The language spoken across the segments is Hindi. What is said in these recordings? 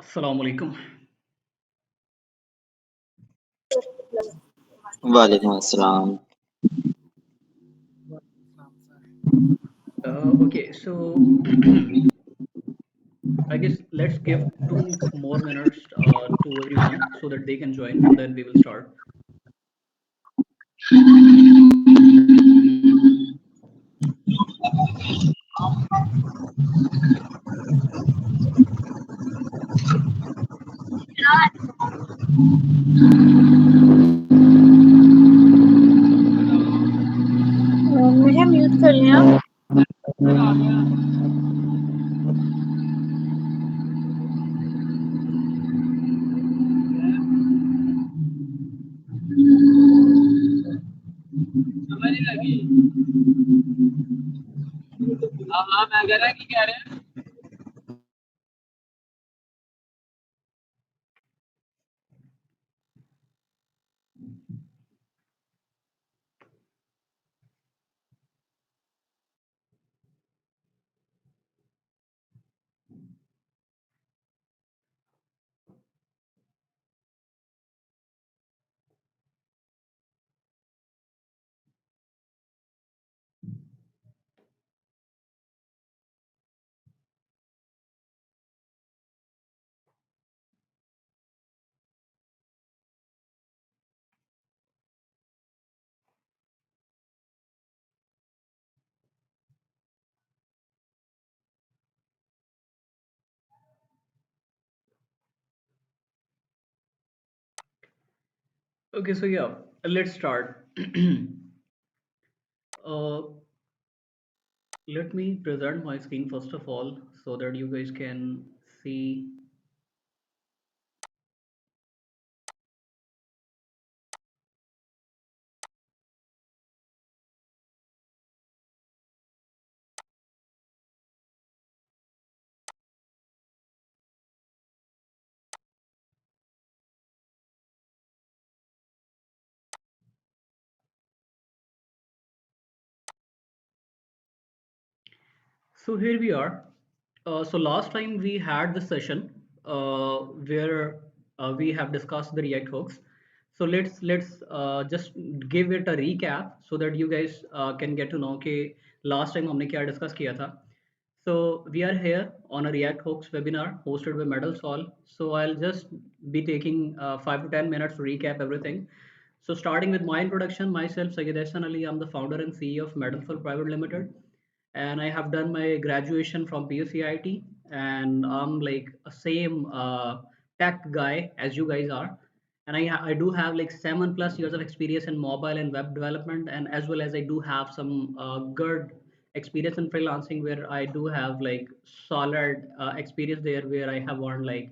Assalamu alaikum. वालेकुम अस्सलाम। Okay, so I guess let's give 2 more minutes to everyone so that they can join, and then we will start. मुझे म्यूट कर लिया। Okay, so yeah, let's start. uh, Let me present my screen first of all so that you guys can see. So here we are. So last time we had this session where we have discussed the React hooks. So let's just give it a recap so that you guys can get to know कि last time हमने क्या discuss किया था. So we are here on a React hooks webinar hosted by Medal Sol. So I'll just be taking 5 to 10 minutes to recap everything. So starting with my introduction, myself Sayyid Ehsan Ali, I'm the founder and CEO of Medalful Private Limited, and I have done my graduation from PUCIT, and I'm like a same tech guy as you guys are, and I do have like 7+ years of experience in mobile and web development, and as well as I do have some good experience in freelancing where I do have like solid experience there where I have earned like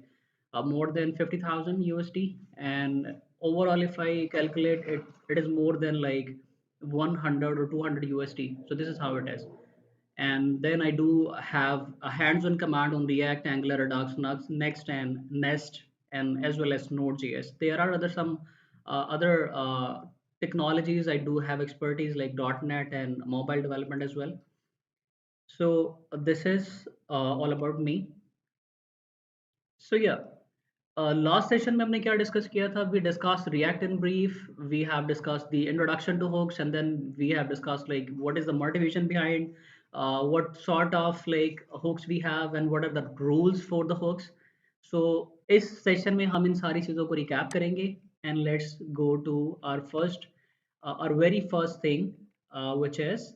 more than 50,000 USD, and overall if I calculate it, it is more than like 100 or 200 USD. So this is how it is. And then I do have a hands-on command on React, Angular, Redux, Next, and Nest, and as well as Node.js. There are other technologies I do have expertise like .NET and mobile development as well. So this is all about me. So yeah, last session में हमने क्या discuss किया था? We discussed React in brief. We have discussed the introduction to hooks, and then we have discussed like what is the motivation behind, what sort of like hooks we have, and what are the rules for the hooks. So इस session में हम इन सारी चीज़ों को recap करेंगे, and let's go to our very first thing, which is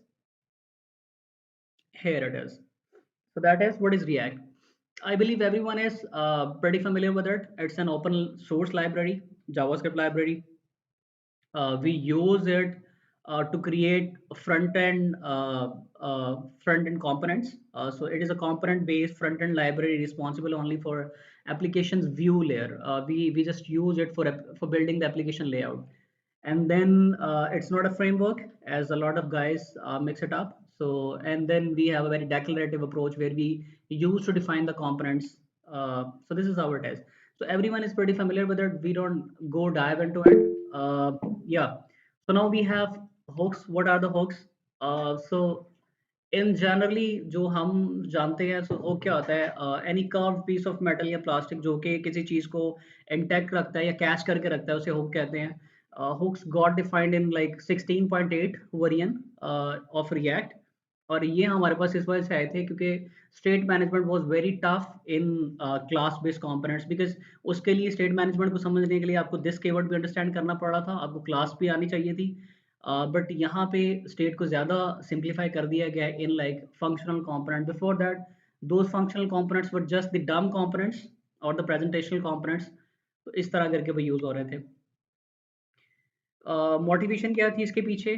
here it is. So that is what is React. I believe everyone is pretty familiar with it. It's an open source library, JavaScript library. We use it to create front end components. So it is a component based front end library responsible only for applications view layer. We just use it for building the application layout, and then it's not a framework as a lot of guys mix it up. So and then we have a very declarative approach where we use to define the components. So this is how it is. So everyone is pretty familiar with it. We don't go dive into it. Yeah. So now we have hooks. What are the hooks? So in generally जो हम जानते हैं सो वो क्या होता है, any curved piece of metal या प्लास्टिक जो कि किसी चीज़ को इंटैक्ट रखता है या कैच करके रखता है, उसे हुक कहते हैं। Hooks got defined in like 16.8 variant of React, और ये हमारे पास इस वजह से आए थे क्योंकि state management was very tough in class based components, because उसके लिए स्टेट मैनेजमेंट को समझने के लिए आपको दिस कीवर्ड भी अंडरस्टैंड करना पड़ रहा था, आपको क्लास भी आनी चाहिए थी। बट यहाँ पे स्टेट को ज़्यादा सिंप्लीफाई कर दिया गया है in like functional component. Before that those functional components were just the डम कंपोनेंट्स और द प्रेजेंटेशनल कंपोनेंट्स। तो इस तरह करके वो यूज़ हो रहे थे। मोटिवेशन क्या थी इसके पीछे?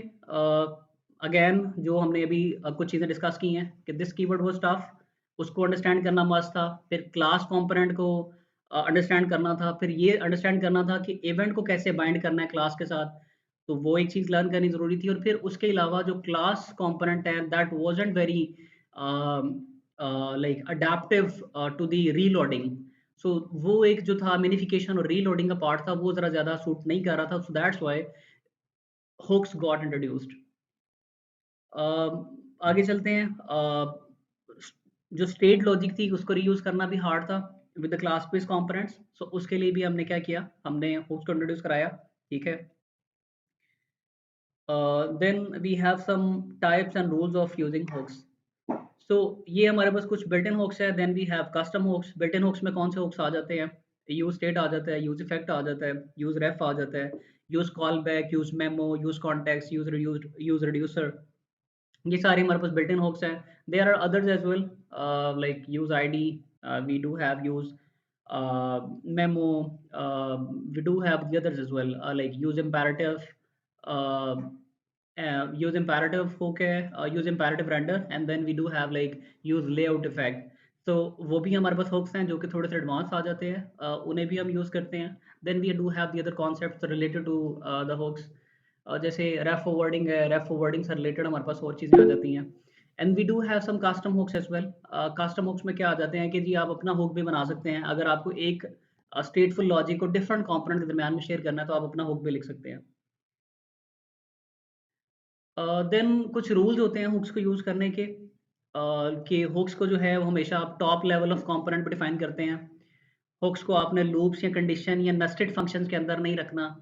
अगेन जो हमने अभी कुछ चीज़ें डिस्कस की हैं कि दिस कीवर्ड वाज टफ, उसको अंडरस्टैंड करना मस्ट था। फिर क्लास कंपोनेंट को अंडरस्टैंड करना था। फिर ये अंडरस्टैंड करना था कि इवेंट को कैसे बाइंड करना है क्लास के साथ, तो वो एक चीज़ लर्न करनी ज़रूरी थी। और फिर उसके अलावा जो क्लास कंपोनेंट है that wasn't very like adaptive to the reloading. So वो एक जो था मिनिफिकेशन और रीलोडिंग का पार्ट था, वो ज़रा ज़्यादा सूट नहीं कर रहा था, so that's why hooks got introduced. आगे चलते हैं। जो स्टेट लॉजिक थी उसको रीयूज करना भी हार्ड था with the class based components, so उसके लिए भी हमने क्या किया, हमने हुक्स को इंट्रोड्यूस कराया। ठीक है। Then we have some types and rules of using hooks. So ये हमारे पास कुछ बिल्ट इन हुक्स है। Then we have custom hooks. Built in hooks में कौन से हुक्स आ जाते हैं? यूज स्टेट आ जाता है, यूज इफेक्ट आ जाता है, यूज रेफ आ जाता है, use call back, use memo, use context, use reducer. ये सारे हमारे पास बिल्ट इन हुक्स हैं। There are others as well, like use ID, we do have use memo, we do have the others as well, like use imperative, uh, use imperative hook है, use imperative render, and then we do have like use layout effect। तो वो भी हमारे पास hooks हैं जो कि थोड़े से एडवांस आ जाते हैं, उन्हें भी हम यूज़ करते हैं। then we do have the other concepts related to the hooks, जैसे रेफ फॉरवर्डिंग है, रेफ फॉरवर्डिंग से रिलेटेड हमारे पास और चीज़ें आ जाती हैं। And we do have some custom hooks as well. Custom hooks में क्या आ जाते हैं कि जी आप अपना हुक भी बना सकते हैं। अगर आपको एक स्टेटफुल लॉजिक को डिफरेंट कंपोनेंट के दरमियान में शेयर करना है तो आप अपना हुक भी लिख सकते हैं। देन कुछ रूल्स होते हैं हुक्स को यूज़ करने के, कि हुक्स को जो है वो हमेशा आप टॉप लेवल ऑफ कंपोनेंट पे डिफाइन करते हैं। हुक्स को आपने लूप्स या कंडीशन या नेस्टेड फंक्शंस के अंदर नहीं रखना।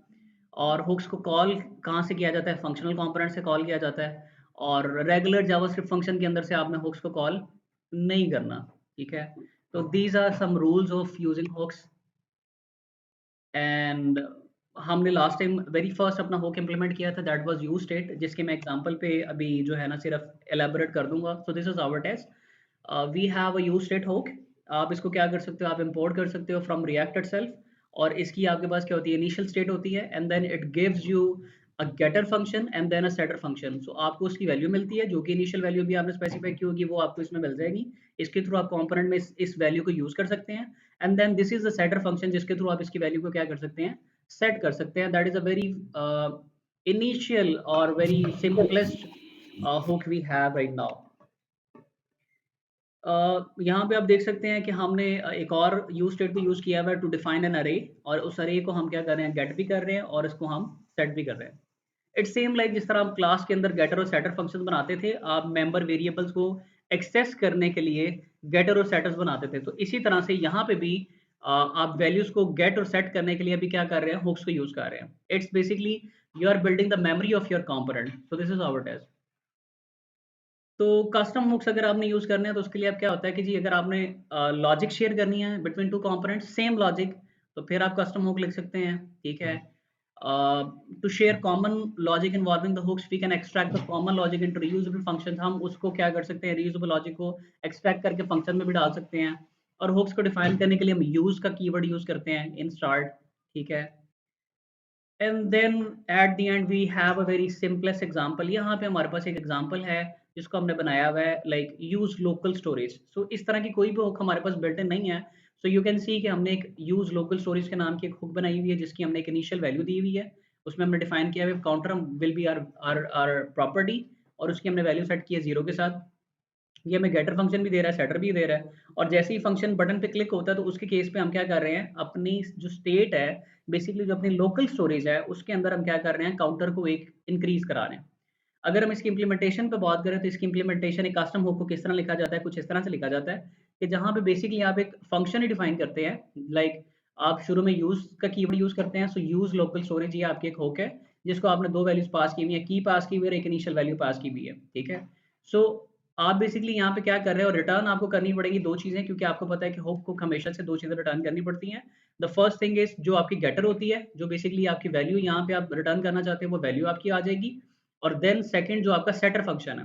और हुक्स को कॉल कहाँ से किया जाता है? फंक्शनल कंपोनेंट से कॉल किया जाता है। और रेगुलर जावास्क्रिप्ट फंक्शन के अंदर से आपने हुक्स को कॉल नहीं करना। ठीक है। तो these are some rules of using hooks. And हमने लास्ट टाइम वेरी फर्स्ट अपना हुक इम्प्लीमेंट किया था, दैट वाज यूज स्टेट, जिसके मैं एग्जांपल पे अभी जो है ना सिर्फ एलैबोरेट कर दूंगा। So this is our test. We have a use state hook. आप इसको क्या कर सकते हो? आप इंपोर्ट कर सकते हो फ्रॉम रिएक्ट इटसेल्फ। और इसकी आपके पास क्या होती है? इनिशियल स्टेट होती है, and then it gives you a getter function and then a setter function. So आपको उसकी वैल्यू मिलती है जो कि इनिशियल वैल्यू भी आपने स्पेसिफाई की होगी, वो आपको इसमें मिल जाएगी। इसके थ्रू आप कंपोनेंट में इस वैल्यू को यूज कर सकते हैं। And then this is the setter function जिसके थ्रू आप इसकी वैल्यू को क्या कर सकते हैं? सेट कर सकते हैं। That is a very initial और very simplest hook we have right now. यहाँ पे आप देख सकते हैं कि हमने एक और यूज स्टेट भी यूज़ किया हुआ है टू डिफाइन एन अरे, और उस अरे को हम क्या कर रहे हैं? गेट भी कर रहे हैं और इसको हम सेट भी कर रहे हैं। इट्स सेम लाइक जिस तरह हम क्लास के अंदर गेटर और सेटर फंक्शंस बनाते थे, आप मेंबर वेरिएबल्स को एक्सेस करने के लिए गेटर और सेटर्स बनाते थे, तो इसी तरह से यहाँ पे भी आप वैल्यूज को गेट और सेट करने के लिए अभी क्या कर रहे हैं? हुक्स को यूज कर रहे हैं। It's basically you are building the memory of your component. So this is our test. तो कस्टम हुक्स अगर आपने यूज़ करने हैं तो उसके लिए अब क्या होता है कि जी अगर आपने लॉजिक शेयर करनी है between two components same logic, तो फिर आप कस्टम हुक लिख सकते हैं। ठीक है। To share common logic involving the hooks we can extract the common logic into reusable functions. हम उसको क्या कर सकते हैं? रीयूजेबल लॉजिक को एक्सट्रैक्ट करके फंक्शन में भी डाल सकते हैं। और हुक्स को डिफाइन करने के लिए हम यूज का कीवर्ड यूज करते हैं इन स्टार्ट। ठीक है। And then at the end we have a very simplest example. यहाँ पे हमारे पास एक एग्जांपल है जिसको हमने बनाया हुआ है, लाइक यूज लोकल स्टोरेज। सो इस तरह की कोई भी हुक हमारे पास बिल्ट इन नहीं है। सो यू कैन सी कि हमने एक यूज लोकल स्टोरेज के नाम की एक हुक बनाई हुई है जिसकी हमने एक इनिशियल वैल्यू दी हुई है। उसमें हमने डिफाइन किया हुआ है counter will be our property, और उसकी हमने वैल्यू सेट की है 0 के साथ। ये हमें गेटर फंक्शन भी दे रहा है, सेटर भी दे रहा है। और जैसे ही फंक्शन बटन पे क्लिक होता है तो उसके केस पे हम क्या कर रहे हैं? अपनी जो स्टेट है, बेसिकली जो अपनी लोकल स्टोरेज है, उसके अंदर हम क्या कर रहे हैं? काउंटर को एक इंक्रीज करा रहे हैं। अगर हम इसकी इम्प्लीमेंटेशन पे बात करें तो इसकी इम्प्लीमेंटेशन एक कस्टम हुक को किस तरह लिखा जाता है, कुछ इस तरह से लिखा जाता है कि जहाँ पे बेसिकली आप एक फंक्शन ही डिफाइन करते हैं। लाइक आप शुरू में यूज़ का कीवर्ड यूज़ करते हैं, सो यूज़ लोकल स्टोरेज, ये आपकी एक हुक है जिसको आपने 2 वैल्यूज़ पास की हुई है, की पास की हुई है और एक इनिशियल वैल्यू पास की हुई है, ठीक है? सो आप बेसिकली यहाँ पे क्या कर रहे हो, रिटर्न आपको करनी पड़ेगी 2 चीज़ें, क्योंकि आपको पता है कि हुक को हमेशा से 2 चीज़ें रिटर्न करनी पड़ती हैं। द फर्स्ट थिंग इज़ जो आपकी गेटर होती है, जो बेसिकली आपकी वैल्यू यहाँ पे आप रिटर्न करना चाहते हैं, वो वैल्यू आपकी आ जाएगी। और देन सेकंड जो आपका सेटर फंक्शन है,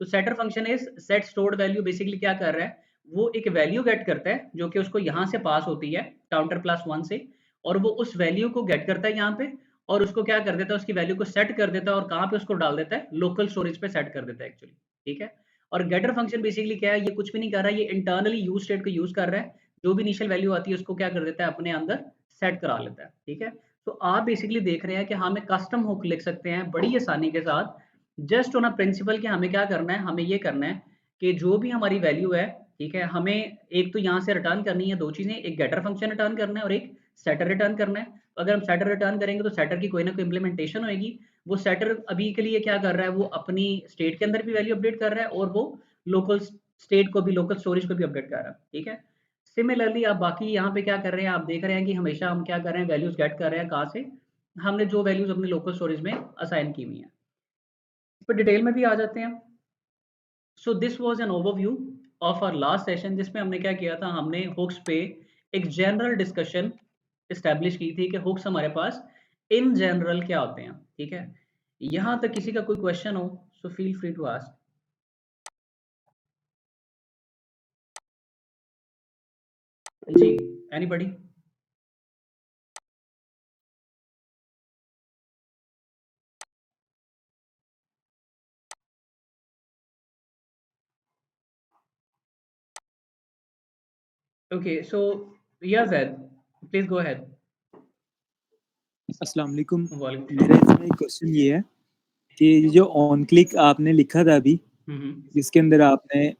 तो setter function is set stored value, basically क्या कर रहा है, वो एक वैल्यू गेट करता है जो कि उसको यहाँ से पास होती है काउंटर प्लस 1 से, और वो उस वैल्यू को गेट करता है यहाँ पे और उसको क्या कर देता है, उसकी वैल्यू को सेट कर देता है और कहाँ पे उसको डाल देता है, लोकल स्टोरेज पे सेट कर देता है एक्चुअली, ठीक है? और गेटर फंक्शन बेसिकली क्या है, ये कुछ भी नहीं कर रहा है, ये इंटरनली यूज स्टेट को यूज कर रहा है, जो भी इनिशियल वैल्यू आती है उसको क्या कर देता है, अपने अंदर सेट करा लेता है, ठीक है? तो आप बेसिकली देख रहे हैं कि हम एक कस्टम हुक लिख सकते हैं बड़ी आसानी के साथ, जस्ट ऑन अ प्रिंसिपल कि हमें क्या करना है, हमें ये करना है कि जो भी हमारी वैल्यू है, ठीक है, हमें एक तो यहाँ से रिटर्न करनी है 2 चीज़ें, एक गेटर फंक्शन रिटर्न करना है और एक सेटर रिटर्न करना है। तो अगर हम सेटर रिटर्न करेंगे तो सेटर की कोई ना कोई इम्प्लीमेंटेशन होएगी। वो सेटर अभी के लिए क्या कर रहा है, वो अपनी स्टेट के अंदर भी वैल्यू अपडेट कर रहा है और वो लोकल स्टेट को भी, लोकल स्टोरेज को भी अपडेट कर रहा है, ठीक है? सिमिलरली आप बाकी यहाँ पे क्या कर रहे हैं, आप देख रहे हैं कि हमेशा हम क्या कर रहे हैं, वैल्यूज़ गेट कर रहे हैं कहाँ से? हमने जो वैल्यूज़ अपनी लोकल स्टोरेज में असाइन की हुई हैं। इस पे डिटेल में भी आ जाते हैं। So this was an overview of our last session, जिसमें हमने क्या किया था, हमने हुक्स पे एक जनरल डिस्कशन एस्टेब्लिश की थी कि हुक्स हमारे पास इन जनरल क्या होते हैं, ठीक है? यहाँ तक किसी का कोई क्वेश्चन हो, so feel free to ask. जी, anybody? Okay, so yeah Zaid, please go ahead. अस्सलाम वालेकुम। वालेकुम मेरा सलाम। इसमें एक क्वेश्चन ये है कि ये जो ऑन क्लिक आपने लिखा था अभी, हुँ, हुँ। जिसके अंदर आपने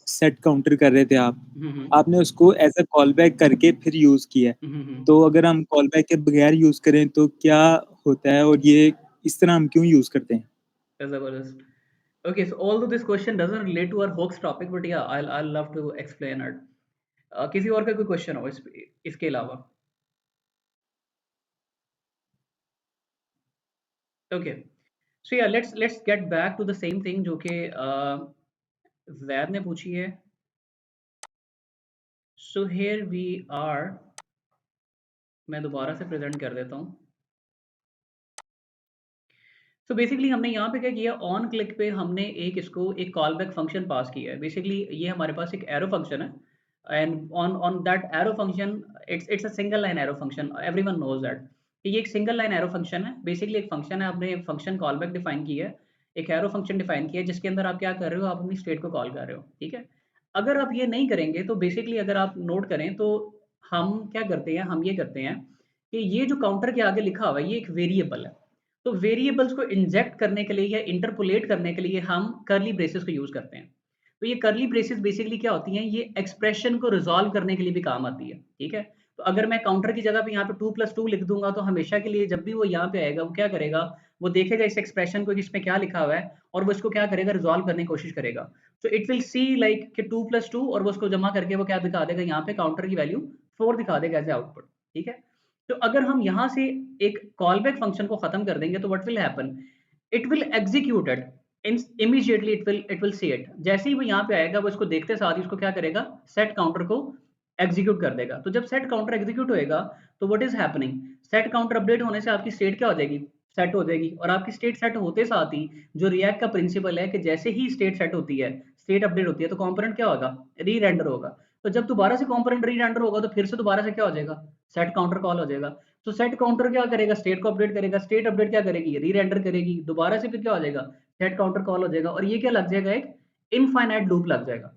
सेट काउंटर कर रहे थे आप, हुँ, हुँ। आपने उसको एज़ अ कॉल बैक करके फिर यूज़ किया है। हुँ, हुँ। तो अगर हम कॉल बैक के बगैर यूज़ करें तो क्या होता है और ये इस तरह हम क्यों यूज़ करते हैं? ज़बरदस्त। Okay, so although this question doesn't relate to our hoax topic, but yeah, I'll love to explain it. किसी और का कोई क्वेश्चन हो इसके अलावा? Okay, so yeah let's get back to the same thing जो कि ज़ैद ने पूछी है। सो हियर वी आर, मैं दोबारा से प्रेजेंट कर देता हूँ। सो बेसिकली हमने यहाँ पे क्या किया, ऑन क्लिक पे हमने एक कॉल बैक फंक्शन पास किया है। बेसिकली ये हमारे पास एक एरो फंक्शन है and on on that arrow function, it's a single line arrow function, everyone knows that ये एक सिंगल लाइन एरो फंक्शन है। बेसिकली एक फंक्शन है, आपने एक फंक्शन कॉल बैक डिफाइन की है, एक एरो फंक्शन डिफाइन किया है जिसके अंदर आप क्या कर रहे हो, आप अपनी स्टेट को कॉल कर रहे हो, ठीक है? अगर आप ये नहीं करेंगे तो बेसिकली अगर आप नोट करें तो हम क्या करते हैं, हम ये करते हैं कि ये जो काउंटर के आगे लिखा हुआ है ये एक वेरिएबल है। तो वेरिएबल्स को इंजेक्ट करने के लिए या इंटरपोलेट करने के लिए हम कर्ली ब्रेसेस को यूज़ करते हैं। तो ये कर्ली ब्रेसेस बेसिकली क्या होती हैं, ये एक्सप्रेशन को रिज़ॉल्व करने के लिए भी काम आती है, ठीक है? तो अगर मैं काउंटर की जगह पे यहाँ पे 2+2 लिख दूँगा तो हमेशा के लिए जब भी वो यहाँ पे आएगा, वो क्या करेगा, वो देखेगा इस एक्सप्रेशन को कि इसमें क्या लिखा हुआ है और वो इसको क्या करेगा, रिज़ॉल्व करने की कोशिश करेगा। So it will see like कि 2+2 और वो उसको जमा करके वो क्या दिखा देगा, यहाँ पे काउंटर की वैल्यू 4 दिखा देगा एज़ अ आउटपुट, ठीक है? तो अगर हम यहाँ से एक कॉल बैक फंक्शन को खत्म कर देंगे तो what will happen, it will execute it immediately, it will see it, जैसे ही वो यहाँ पे आएगा वो इसको देखते साथ ही उसको क्या करेगा, सेट काउंटर को एग्जीक्यूट कर देगा। तो जब सेट काउंटर एग्जीक्यूट होएगा तो what is happening, set counter update होने से आपकी स्टेट क्या हो जाएगी, सेट हो जाएगी। और आपकी स्टेट सेट होते साथ ही जो रिएक्ट का प्रिंसिपल है कि जैसे ही स्टेट सेट होती है, स्टेट अपडेट होती है, तो कंपोनेंट क्या होगा, री रेंडर होगा। तो जब दोबारा से कंपोनेंट री रेंडर होगा तो फिर से दोबारा से क्या हो जाएगा, सेट काउंटर कॉल हो जाएगा। तो सेट काउंटर क्या करेगा, स्टेट को अपडेट करेगा, स्टेट अपडेट क्या करेगी, री रेंडर करेगी, दोबारा से फिर क्या हो जाएगा, सेट काउंटर कॉल हो जाएगा और ये क्या लग जाएगा, एक इनफाइनाइट लूप लग जाएगा।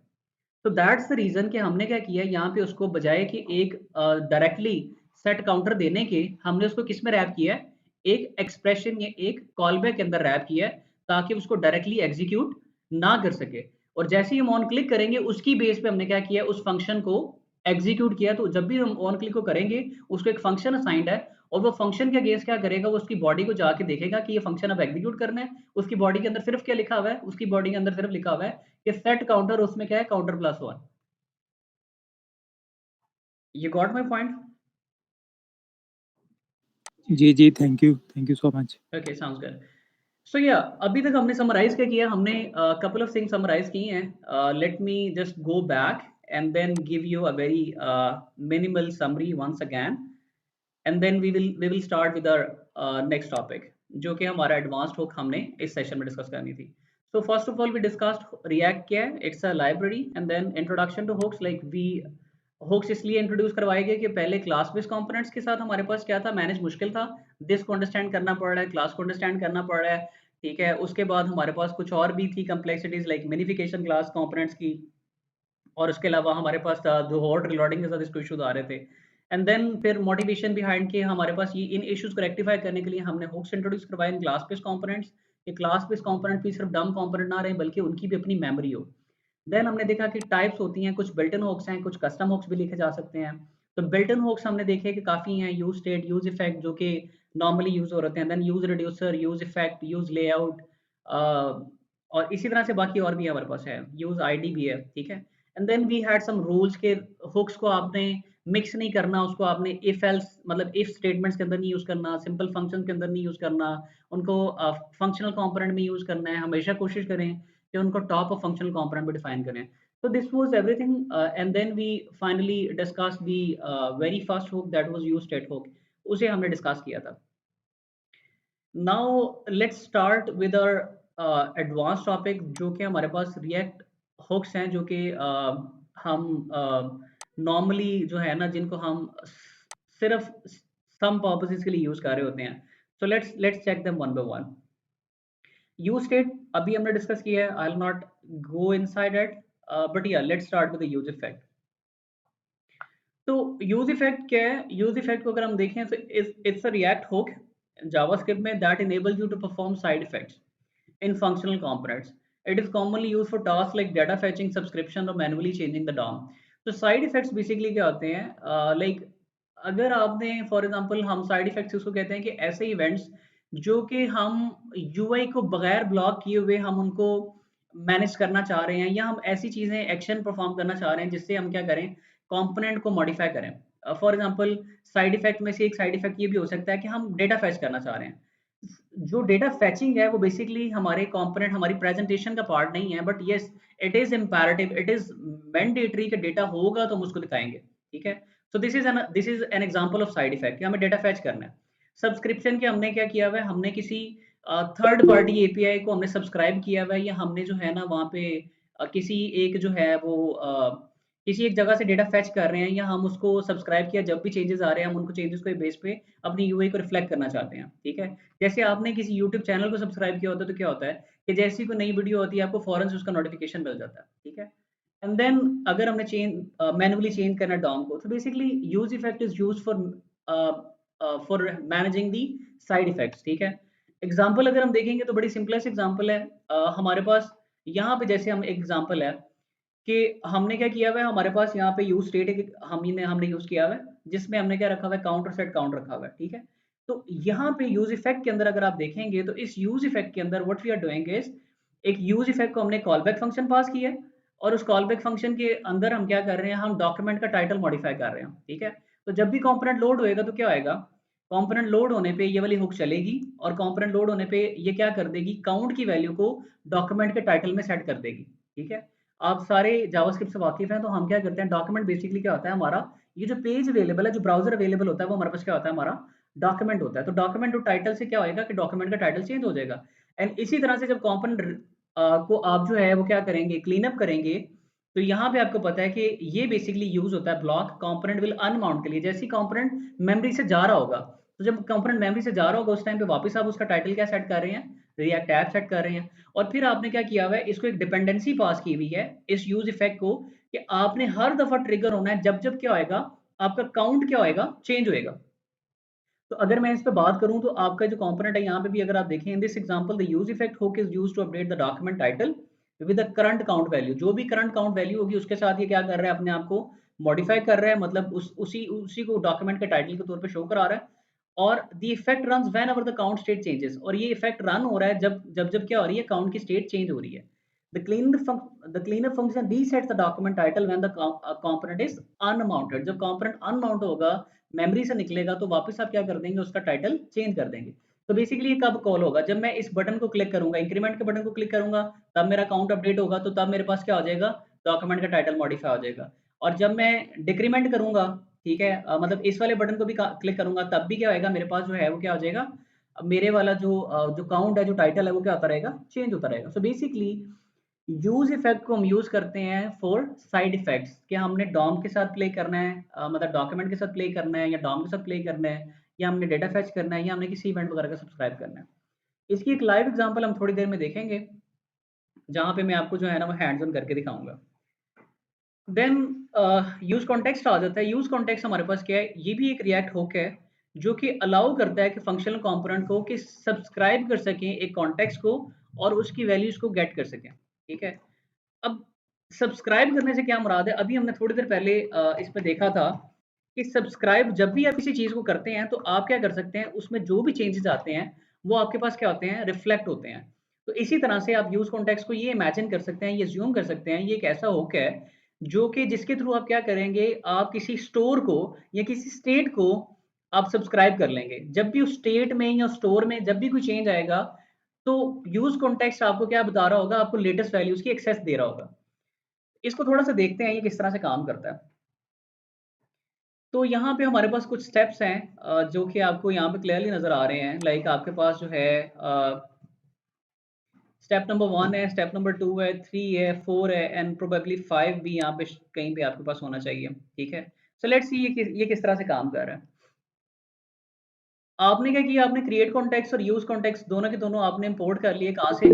तो दैट्स द रीजन कि हमने क्या किया यहाँ पे, उसको बजाय कि एक डायरेक्टली सेट काउंटर देने के, हमने उसको किस में रैप किया है, एक एक्सप्रेशन या एक कॉल बैक के अंदर रैप किया है, ताकि उसको डायरेक्टली एग्जीक्यूट ना कर सके। और जैसे ही हम ऑन क्लिक करेंगे उसकी बेस पे हमने क्या किया, उस फंक्शन को एग्जीक्यूट किया। तो जब भी हम ऑन क्लिक को करेंगे उसको एक फंक्शन असाइंड है और वो फंक्शन के अगेंस्ट क्या करेगा, वो उसकी बॉडी को जाके देखेगा कि ये फंक्शन अब एग्जीक्यूट करना है। उसकी बॉडी के अंदर सिर्फ क्या लिखा हुआ है, उसकी बॉडी के अंदर सिर्फ लिखा हुआ है कि सेट काउंटर, उसमें क्या है, counter +1। You got my point? जी, thank you so much. Okay, sounds good. So yeah अभी तक हमने समराइज क्या किया, हमने कपल ऑफ थिंग्स समराइज की हैं। Let me just go back and then give you a very minimal summary once again, and then we will start with our next topic, जो कि हमारा एडवांस्ड हुक हमने इस सेशन में डिस्कस करनी थी। So first of all we discussed React क्या है, it's a library, and then introduction to hooks. Like we hooks इसलिए इंट्रोड्यूस करवाए गए कि पहले क्लास बेस्ड कंपोनेंट्स के साथ हमारे पास क्या था, मैनेज मुश्किल था। दिस को अंडरस्टैंड करना पड़ रहा है, क्लास को अंडरस्टैंड करना पड़ रहा है, ठीक है। उसके बाद हमारे पास कुछ और भी थी complexities, like minification class components की, और उसके अलावा हमारे पास था जो हॉट रिलोडिंग के साथ इसको इश्यूज आ रहे थे। एंड देन फिर मोटिवेशन बिहाइंड के हमारे पास ये इन इश्यूज को रेक्टिफाई करने के लिए हमने हुक्स इंट्रोड्यूस करवाए इन क्लास बेस्ड कंपोनेंट्स। ये क्लास बेस्ड कंपोनेंट भी सिर्फ डम कंपोनेंट ना रहे, बल्कि उनकी भी अपनी मेमोरी हो। देन हमने देखा कि टाइप्स होती हैं, कुछ बिल्ट इन हुक्स हैं, कुछ कस्टम हुक्स भी लिखे जा सकते हैं। तो बिल्ट इन हुक्स हमने देखे कि काफ़ी हैं, यूज स्टेट, यूज इफेक्ट, जो कि नॉर्मली यूज हो रहे हैं। Then use reducer, use effect, use layout, और इसी तरह से बाकी और भी हमारे पास है, यूज आईडी भी है, ठीक है। And then we had some rules के हुक्स को आपने मिक्स नहीं करना, उसको आपने इफ एल्स मतलब इफ स्टेटमेंट्स के अंदर नहीं यूज करना, सिंपल फंक्शन के अंदर नहीं यूज करना, उनको फंक्शनल कंपोनेंट में यूज करना है। हमेशा कोशिश करें कि उनको टॉप ऑफ फंक्शनल कंपोनेंट में डिफाइन करें। So this was everything, and then we finally discussed the very first hook, that was use state hook, उसे हमने डिस्कस किया था। Now let's start with our advanced topic, जो कि हमारे पास रिएक्ट हुक्स हैं, जो कि हम नॉर्मली जो है ना, जिनको हम सिर्फ सम पर्पसेस के लिए यूज कर रहे होते हैं। So let's check them one by one. Use state अभी हमने डिस्कस किया है, I will not go inside it, but yeah let's start with the use effect. तो यूज इफेक्ट क्या है? यूज इफेक्ट को अगर हम देखें तो it's a React hook JavaScript में that enables you to perform side effects in functional components. It is commonly used for tasks like data fetching, subscription, or manually changing the DOM. तो साइड इफेक्ट्स बेसिकली क्या होते हैं? लाइक अगर आपने फॉर एग्जांपल, हम साइड इफेक्ट्स उसको कहते हैं कि ऐसे इवेंट्स जो कि हम यूआई को बगैर ब्लॉक किए हुए हम उनको मैनेज करना चाह रहे हैं, या हम ऐसी चीजें एक्शन परफॉर्म करना चाह रहे हैं जिससे हम क्या करें, कंपोनेंट को मॉडिफाई करें। फॉर एग्जांपल, साइड इफेक्ट में से एक साइड इफेक्ट ये भी हो सकता है कि हम डेटा फैच करना चाह रहे हैं। जो डेटा फैचिंग है वो बेसिकली हमारे कंपोनेंट, हमारी प्रेजेंटेशन का पार्ट नहीं है, but yes it is imperative, it is mandatory कि डेटा होगा तो हम उसको दिखाएंगे, ठीक है। So this is an example of side effect कि हमें डेटा फैच करना है। सब्सक्रिप्शन के हमने क्या किया हुआ है, हमने किसी थर्ड पार्टी एपीआई को हमने सब्सक्राइब किया हुआ है, या हमने जो है ना वहाँ पे किसी एक जो है वो किसी एक जगह से डेटा फैच कर रहे हैं, या हम उसको सब्सक्राइब किया, जब भी चेंजेस आ रहे हैं हम उनको चेंजेस को बेस पे अपनी यूआई को रिफ्लेक्ट करना चाहते हैं, ठीक है। जैसे आपने किसी यूट्यूब चैनल को सब्सक्राइब किया होता है तो क्या होता है कि जैसी कोई नई वीडियो होती है आपको फौरन से उसका नोटिफिकेशन मिल जाता है, ठीक है। एंड देन अगर हमने मैनुअली चेंज करना डॉम को, तो basically use effect is use for managing the side effects, ठीक है। एग्जाम्पल अगर हम देखेंगे तो बड़ी सिंपलेस्ट एग्जाम्पल है, हमारे पास यहाँ पे जैसे हम एग्जाम्पल है कि हमने क्या किया हुआ है, हमारे पास यहाँ पे यूज स्टेट हमने यूज किया हुआ है, जिसमें हमने क्या रखा हुआ है, काउंटर सेट काउंट रखा हुआ है, ठीक है। तो यहाँ पे यूज इफेक्ट के अंदर अगर आप देखेंगे तो इस यूज इफेक्ट के अंदर what we are doing is, एक यूज इफेक्ट को हमने कॉल बैक फंक्शन पास किया है, और उस कॉल बैक फंक्शन के अंदर हम क्या कर रहे हैं, हम डॉक्यूमेंट का टाइटल मॉडिफाई कर रहे हैं, ठीक है। तो जब भी कंपोनेंट लोड होएगा तो क्या होएगा, कंपोनेंट लोड होने पे ये वाली हुक चलेगी, और कंपोनेंट लोड होने पे ये क्या कर देगी, काउंट की वैल्यू को डॉक्यूमेंट के टाइटल में सेट कर देगी, ठीक है। आप सारे जावास्क्रिप्ट से वाकिफ हैं, तो हम क्या करते हैं, डॉक्यूमेंट बेसिकली क्या होता है हमारा, ये जो पेज अवेलेबल है, जो ब्राउजर अवेलेबल होता है, वो हमारे पास क्या होता है, हमारा डॉक्यूमेंट होता है। तो डॉक्यूमेंट और टाइटल से क्या होएगा कि डॉक्यूमेंट का टाइटल चेंज हो जाएगा। एंड इसी तरह से जब कंपोनेंट को आप जो है वो क्या करेंगे, क्लीन अप करेंगे, तो यहाँ पे आपको पता है कि ये बेसिकली यूज होता है ब्लॉक कंपोनेंट विल अनमाउंट के लिए। जैसे ही कंपोनेंट मेमोरी से जा रहा होगा, तो जब कंपोनेंट मेमोरी से जा रहा होगा उस टाइम पे वापस आप उसका टाइटल क्या सेट कर रहे हैं, रिएक्ट ऐप सेट कर रहे हैं। और फिर आपने क्या किया हुआ है, इसको एक डिपेंडेंसी पास की हुई है इस यूज इफेक्ट को, कि आपने हर दफा ट्रिगर होना है जब जब क्या होएगा, आपका काउंट क्या होएगा, चेंज होएगा। तो अगर मैं इस पे बात करूं तो आपका जो कंपोनेंट है यहाँ पे भी अगर आप देखें, in this example the use effect hook is used to update the document title with the current count value. जो भी करंट काउंट वैल्यू होगी उसके साथ ये क्या कर रहा है, अपने आप को मॉडिफाई कर रहा है, मतलब उसी उसी को डॉक्यूमेंट के टाइटल के तौर पे शो करा रहा है। और the effect runs whenever the count state changes, और ये इफेक्ट रन हो रहा है जब क्या हो रही है, काउंट की स्टेट चेंज हो रही है। The cleaner function resets the document title when the component is unmounted. जब कंपोनेंट अनमाउंट होगा, मेमोरी से निकलेगा, तो वापस आप क्या कर देंगे, उसका टाइटल चेंज कर देंगे। तो बेसिकली ये कब कॉल होगा, जब मैं इस बटन को क्लिक करूंगा, इंक्रीमेंट के बटन को क्लिक करूंगा, तब मेरा काउंट अपडेट होगा, तो तब मेरे पास क्या हो जाएगा, डॉक्यूमेंट का टाइटल मॉडिफाई हो जाएगा। और जब मैं डिक्रीमेंट करूंगा, ठीक है, मतलब इस वाले बटन को भी क्लिक करूंगा, तब भी क्या होएगा, मेरे पास जो है वो क्या हो जाएगा, मेरे वाला जो काउंट है, जो टाइटल है, वो क्या होता रहेगा, चेंज होता रहेगा। सो बेसिकली यूज इफेक्ट को हम यूज करते हैं फॉर साइड इफेक्ट्स, कि हमने डॉम के साथ प्ले करना है, मतलब डॉक्यूमेंट के साथ प्ले करना है, या डॉम के साथ प्ले करना है, या हमने डेटा फेच करना है, या हमने किसी इवेंट वगैरह का सब्सक्राइब करना है। इसकी एक लाइव एग्जांपल हम थोड़ी देर में देखेंगे, जहाँ पे मैं आपको जो है ना वो हैंड्स ऑन करके दिखाऊंगा। देन यूज कॉन्टेक्स्ट आ जाता है। यूज कॉन्टेक्स्ट हमारे पास क्या है, ये भी एक रिएक्ट हुक है, जो कि अलाउ करता है कि फंक्शनल कंपोनेंट को कि सब्सक्राइब कर सकें एक कॉन्टेक्स्ट को, और उसकी वैल्यूज को गेट कर सकें। ठीक है, अब सब्सक्राइब करने से क्या मुराद है, अभी हमने थोड़ी देर पहले इसमें देखा था कि सब्सक्राइब जब भी आप किसी चीज़ को करते हैं, तो आप क्या कर सकते हैं, उसमें जो भी चेंजेस आते हैं वो आपके पास क्या होते हैं, रिफ्लेक्ट होते हैं। तो इसी तरह से आप यूज कॉन्टेक्स्ट को ये इमेजिन कर सकते हैं, ये ज्यूम कर सकते हैं, ये एक ऐसा हुक है जो कि जिसके थ्रू आप क्या करेंगे, आप किसी स्टोर को या किसी स्टेट को आप सब्सक्राइब कर लेंगे। जब भी उस स्टेट में या स्टोर में जब भी कोई चेंज आएगा, तो यूज कॉन्टेक्स्ट आपको क्या बता रहा होगा, आपको लेटेस्ट वैल्यूज की एक्सेस दे रहा होगा। इसको थोड़ा सा देखते हैं ये किस तरह से काम करता है। तो यहाँ पे हमारे पास कुछ स्टेप्स हैं जो कि आपको यहाँ पे क्लियरली नजर आ रहे हैं। लाइक आपके पास जो है स्टेप नंबर 1 है, स्टेप नंबर 2 है, 3 है, 4 है, एंड प्रोबेबली 5 भी यहाँ पे कहीं पे आपके पास होना चाहिए। ठीक है, सो लेट्स सी ये किस तरह से काम कर रहा है। आपने क्या किया, आपने क्रिएट कॉन्टेक्स्ट और यूज कॉन्टेक्स्ट दोनों के दोनों आपने इंपोर्ट कर लिए, कहाँ से,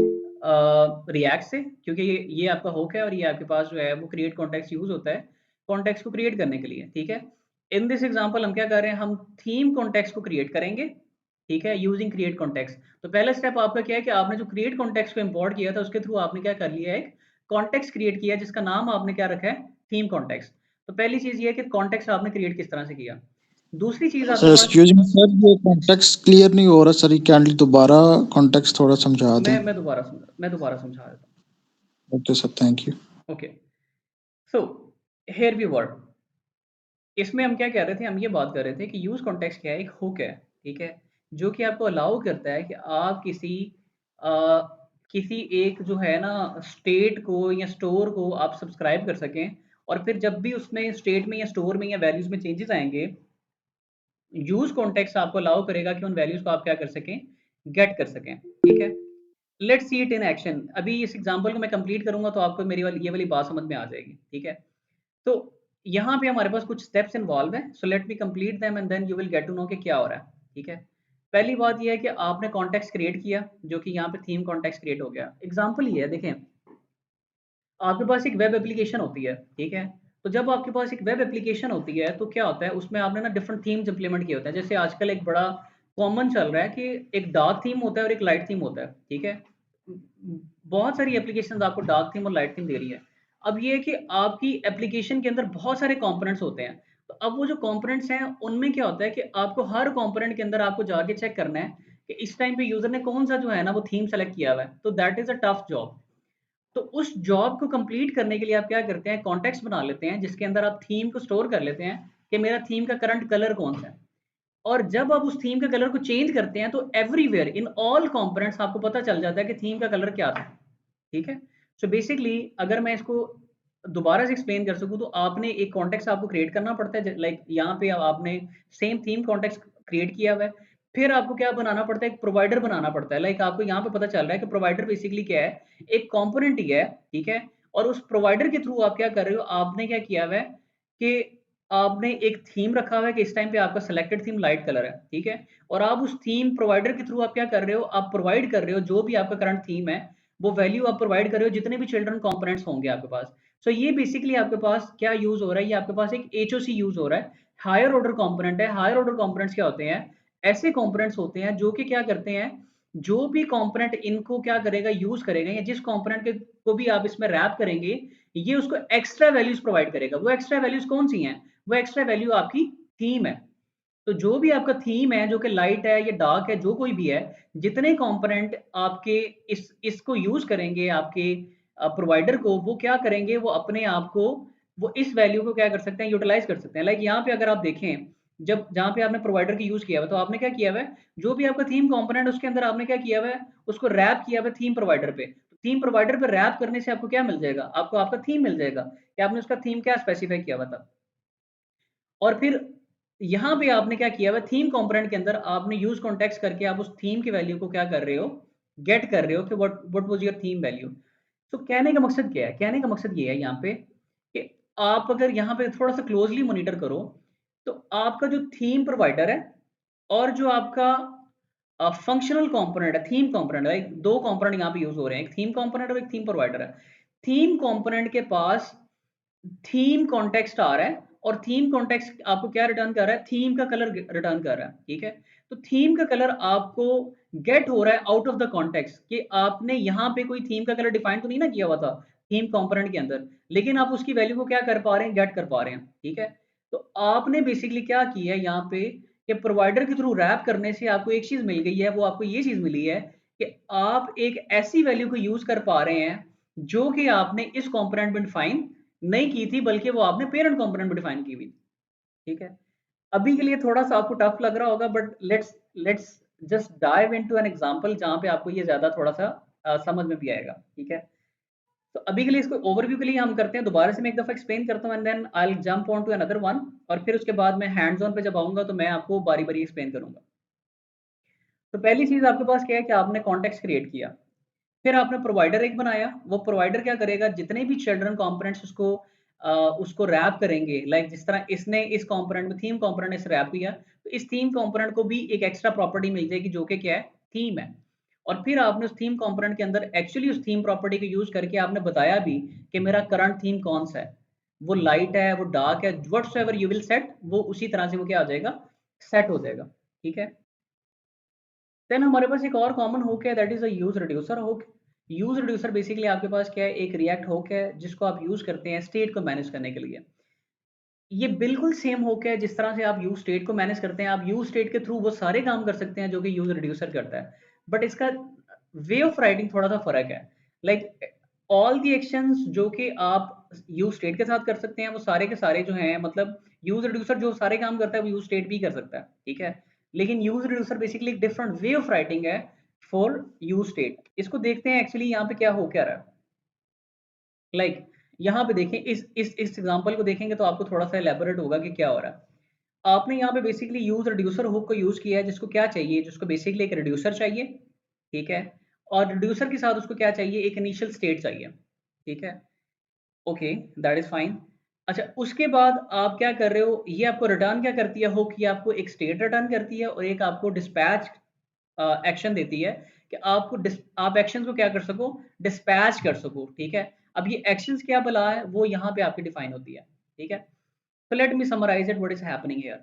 रिएक्ट से, क्योंकि ये आपका हुक है, और ये आपके पास जो है वो क्रिएट कॉन्टेक्स्ट यूज होता है कॉन्टेक्स्ट को क्रिएट करने के लिए। ठीक है, इन दिस एग्जांपल हम क्या कर रहे हैं, हम थीम कॉन्टेक्स्ट को क्रिएट करेंगे। ठीक है, यूजिंग क्रिएट कॉन्टेक्स्ट। तो पहला स्टेप आपका क्या है कि आपने जो क्रिएट कॉन्टेक्स्ट को इंपोर्ट किया था, उसके थ्रू आपने क्या कर लिया है, एक कॉन्टेक्स्ट क्रिएट किया, जिसका नाम आपने क्या रखा है, थीम कॉन्टेक्स्ट। तो पहली चीज ये है कि कॉन्टेक्स्ट आपने क्रिएट किस तरह से किया। दूसरी चीज आपके सर पास, एक्सक्यूज मी सर, ये कॉन्टेक्स्ट क्लियर नहीं हो रहा सर, ये कैंडली दोबारा कॉन्टेक्स्ट थोड़ा समझा दें। मैं दोबारा समझा देता हूँ। Okay sir, thank you. Okay, so here we were, इसमें हम क्या कह रहे थे, हम ये बात कर रहे थे कि यूज कॉन्टेक्स्ट क्या है, एक हुक है। ठीक है, जो कि आपको अलाउ करता है कि आप अ, किसी एक जो है ना स्टेट को या स्टोर को आप सब्सक्राइब कर सकें, और फिर जब भी उसमें स्टेट में या स्टोर में या वैल्यूज में चेंजेस आएंगे, यूज कॉन्टेक्स्ट आपको अलाउ करेगा कि उन वैल्यूज को आप क्या कर सकें, गेट कर सकें। ठीक है, let's see it in action. अभी इस एग्जांपल को मैं कंप्लीट करूंगा तो आपको मेरी वाली ये वाली बात समझ में आ जाएगी। ठीक है, तो यहाँ पे हमारे पास कुछ स्टेप्स इन्वॉल्व हैं, so let me complete them and then you will get to know कि क्या हो रहा है। ठीक है, पहली बात ये है कि आपने कॉन्टेक्स्ट क्रिएट किया, जो कि यहाँ पे थीम कॉन्टेक्स्ट क्रिएट हो गया। एग्जांपल ये है, देखें, आपके पास एक वेब एप्लीकेशन होती है। ठीक है, तो जब आपके पास एक वेब एप्लीकेशन होती है, तो क्या होता है, उसमें आपने ना डिफरेंट थीम्स इंप्लीमेंट किए होते हैं। जैसे आजकल एक बड़ा कॉमन चल रहा है कि एक डार्क थीम होता है और एक लाइट थीम होता है। ठीक है, बहुत सारी एप्लीकेशंस आपको डार्क थीम और लाइट थीम दे रही है। अब ये है कि आपकी एप्लीकेशन के अंदर बहुत सारे कंपोनेंट्स होते हैं। तो अब वो जो कंपोनेंट्स हैं, उनमें क्या होता है कि आपको हर कंपोनेंट के अंदर आपको जाके चेक करना है कि इस टाइम पे यूजर ने कौन सा जो है ना वो थीम सेलेक्ट किया हुआ है। तो that is a tough job. तो उस जॉब को कंप्लीट करने के लिए आप क्या करते हैं, कॉन्टेक्स्ट बना लेते हैं, जिसके अंदर आप थीम को स्टोर कर लेते हैं कि मेरा थीम का करंट कलर कौन सा है। और जब आप उस थीम के कलर को चेंज करते हैं, तो एवरीवेयर इन ऑल कंपोनेंट्स आपको पता चल जाता है कि थीम का कलर क्या था। ठीक है, सो बेसिकली अगर मैं इसको दोबारा से एक्सप्लेन कर सकूं, तो आपने एक कॉन्टेक्स्ट आपको क्रिएट करना पड़ता है। लाइक यहाँ पे आपने सेम थीम कॉन्टेक्स्ट क्रिएट किया हुआ है, फिर आपको क्या बनाना पड़ता है, एक प्रोवाइडर बनाना पड़ता है। लाइक आपको यहाँ पे पता चल रहा है कि प्रोवाइडर बेसिकली क्या है, एक कंपोनेंट ही है। ठीक है, और उस प्रोवाइडर के थ्रू आप क्या कर रहे हो, आपने क्या किया हुआ है कि आपने एक थीम रखा हुआ है कि इस टाइम पे आपका सिलेक्टेड थीम लाइट कलर है। ठीक है, और आप उस थीम प्रोवाइडर के थ्रू आप क्या कर रहे हो, आप प्रोवाइड कर रहे हो जो भी आपका करंट थीम है, वो वैल्यू आप प्रोवाइड कर रहे हो जितने भी चिल्ड्रन कंपोनेंट्स होंगे आपके पास। सो ये बेसिकली आपके पास क्या यूज हो रहा है, ये आपके पास एक एचओसी यूज हो रहा है, हायर ऑर्डर कंपोनेंट है। हायर ऑर्डर कंपोनेंट्स क्या होते हैं, ऐसे कंपोनेंट्स होते हैं जो कि क्या करते हैं, जो भी कंपोनेंट इनको क्या करेगा, यूज करेगा, या जिस कंपोनेंट के को भी आप इसमें रैप करेंगे, ये उसको एक्स्ट्रा वैल्यूज प्रोवाइड करेगा। वो एक्स्ट्रा वैल्यूज कौन सी हैं, वो एक्स्ट्रा वैल्यू आपकी थीम है। तो जो भी आपका थीम है, जो कि लाइट है या डार्क है, जो कोई भी है, जितने कंपोनेंट आपके इसको यूज़ करेंगे आपके प्रोवाइडर को, वो क्या करेंगे, वो अपने आप को, वो इस वैल्यू को क्या कर सकते हैं, यूटिलाइज़ कर सकते हैं। लाइक यहाँ पे अगर आप देखें, जब जहाँ पे आपने प्रोवाइडर की यूज़ किया हुआ है, तो आपने क्या किया हुआ है, जो भी आपका थीम कंपोनेंट उसके अंदर आपने क्या किया हुआ है, उसको रैप किया हुआ है थीम प्रोवाइडर पे। थीम प्रोवाइडर पे रैप करने से आपको क्या मिल जाएगा, आपको आपका थीम मिल जाएगा कि आपने उसका थीम क्या स्पेसिफाई किया हुआ था। और फिर यहाँ पे आपने क्या किया हुआ है, थीम कंपोनेंट के अंदर आपने यूज़ कॉन्टेक्स्ट करके आप उस थीम की वैल्यू को क्या कर रहे हो, गेट कर रहे हो कि what was your theme value. तो कहने का मकसद क्या है? कहने का मकसद ये है यहाँ पे कि आप अगर यहाँ पे थोड़ा-सा क्लोज़ली मॉनिटर करो, तो आपका जो थीम प्रोवाइडर है और जो आपका फंक्शनल कंपोनेंट है, थीम कंपोनेंट है, 2 कंपोनेंट यहाँ पे यूज़ हो रहे हैं, एक थीम कंपोनेंट और एक थीम प्रोवाइडर है। थीम कंपोनेंट के पास थीम कॉन्टेक्स्ट आ रहा है और थीम कॉन्टेक्स्ट आपको क्या रिटर्न कर रहा है, थीम का कलर रिटर्न कर रहा है, ठीक है। तो थीम का कलर आपको गेट हो रहा है आउट ऑफ द कॉन्टेक्स्ट, कि आपने यहाँ पे कोई थीम का कलर डिफाइन तो नहीं ना किया हुआ था थीम कंपोनेंट के अंदर, लेकिन आप उसकी वैल्यू को क्या कर पा रहे हैं, गेट कर पा रहे हैं, ठीक है। तो आपने बेसिकली क्या किया है यहाँ पे, कि प्रोवाइडर के थ्रू रैप करने से आपको एक चीज मिल गई है, वो आपको ये चीज मिली है कि आप एक ऐसी वैल्यू को यूज कर पा रहे हैं जो कि आपने इस कंपोनेंट में डिफाइन नहीं की थी, बल्कि वो आपने पेरेंट कंपोनेंट में डिफाइन की हुई, ठीक है। अभी के लिए थोड़ा-सा आपको टफ लग रहा होगा, but let's let's just dive into an example जहाँ पे आपको ये ज़्यादा थोड़ा-सा समझ में भी आएगा, ठीक है। तो अभी के लिए इसको ओवरव्यू के लिए हम करते हैं, दोबारा से मैं एक दफ़ा एक्सप्लेन करता हूँ and then I will jump on to another one, और फिर उसके बाद मैं हैंड्स ऑन पे जब आऊँगा तो मैं आपको बारी-बारी एक्सप्लेन करूँगा। तो पहली चीज़ आपके पास क्या है कि आपने कॉन्टेक्स्ट क्रिएट किया। फिर आपने प्रोवाइडर एक बनाया, वो प्रोवाइडर क्या करेगा, जितने भी चिल्ड्रन कंपोनेंट्स उसको रैप करेंगे, लाइक जिस तरह इसने इस कंपोनेंट में थीम कंपोनेंट ने इसे रैप किया, तो इस थीम कंपोनेंट को भी एक एक्स्ट्रा प्रॉपर्टी मिल जाएगी जो कि क्या है, थीम है। और फिर आपने उस थीम कंपोनेंट के अंदर एक्चुअली उस थीम प्रॉपर्टी को यूज करके आपने बताया भी कि मेरा करंट थीम कौन सा है, वो लाइट है, वो डार्क है, व्हाटसोएवर यू विल सेट, वो उसी तरह से वो क्या आ जाएगा, सेट हो जाएगा, ठीक है। देन हमारे पास एक और कॉमन हुक है, that is a use reducer hook. Use reducer basically आपके पास क्या है, एक रिएक्ट हुक है जिसको आप यूज करते हैं स्टेट को मैनेज करने के लिए। ये बिल्कुल सेम हुक है जिस तरह से आप यूज स्टेट को मैनेज करते हैं, आप यूज स्टेट के थ्रू वो सारे काम कर सकते हैं जो कि यूज रिड्यूसर करता है, बट इसका वे ऑफ राइटिंग थोड़ा सा फर्क है। लाइक ऑल दी एक्शंस जो कि आप यूज स्टेट के साथ कर सकते हैं, वो सारे के सारे जो हैं, मतलब यूज रिड्यूसर जो सारे काम करता है वो यूज स्टेट भी कर सकता है, ठीक है। लेकिन यूज रिड्यूसर बेसिकली एक डिफरेंट वे ऑफ राइटिंग है फॉर यूज स्टेट। इसको देखते हैं एक्चुअली यहाँ पे क्या हो क्या रहा है। लाइक यहाँ पे देखें, इस एग्जांपल को देखेंगे तो आपको थोड़ा सा एलैबोरेट होगा कि क्या हो रहा है। आपने यहाँ पे बेसिकली यूज रिड्यूसर हुक को यूज किया है, जिसको क्या चाहिए, जिसको बेसिकली एक रिड्यूसर चाहिए, ठीक है। और रिड्यूसर के साथ उसको क्या चाहिए, एक इनिशियल स्टेट चाहिए, ठीक है। Okay, that is fine. अच्छा, उसके बाद आप क्या कर रहे हो, ये आपको रिटर्न क्या करती है हुक, ये आपको एक स्टेट रिटर्न करती है और एक आपको डिस्पैच एक्शन देती है कि आप एक्शंस को क्या कर सको, डिस्पैच कर सको, ठीक है। अब ये एक्शंस क्या भला है, वो यहाँ पे आपकी डिफाइन होती है, ठीक है। तो let me summarise it what is happening here.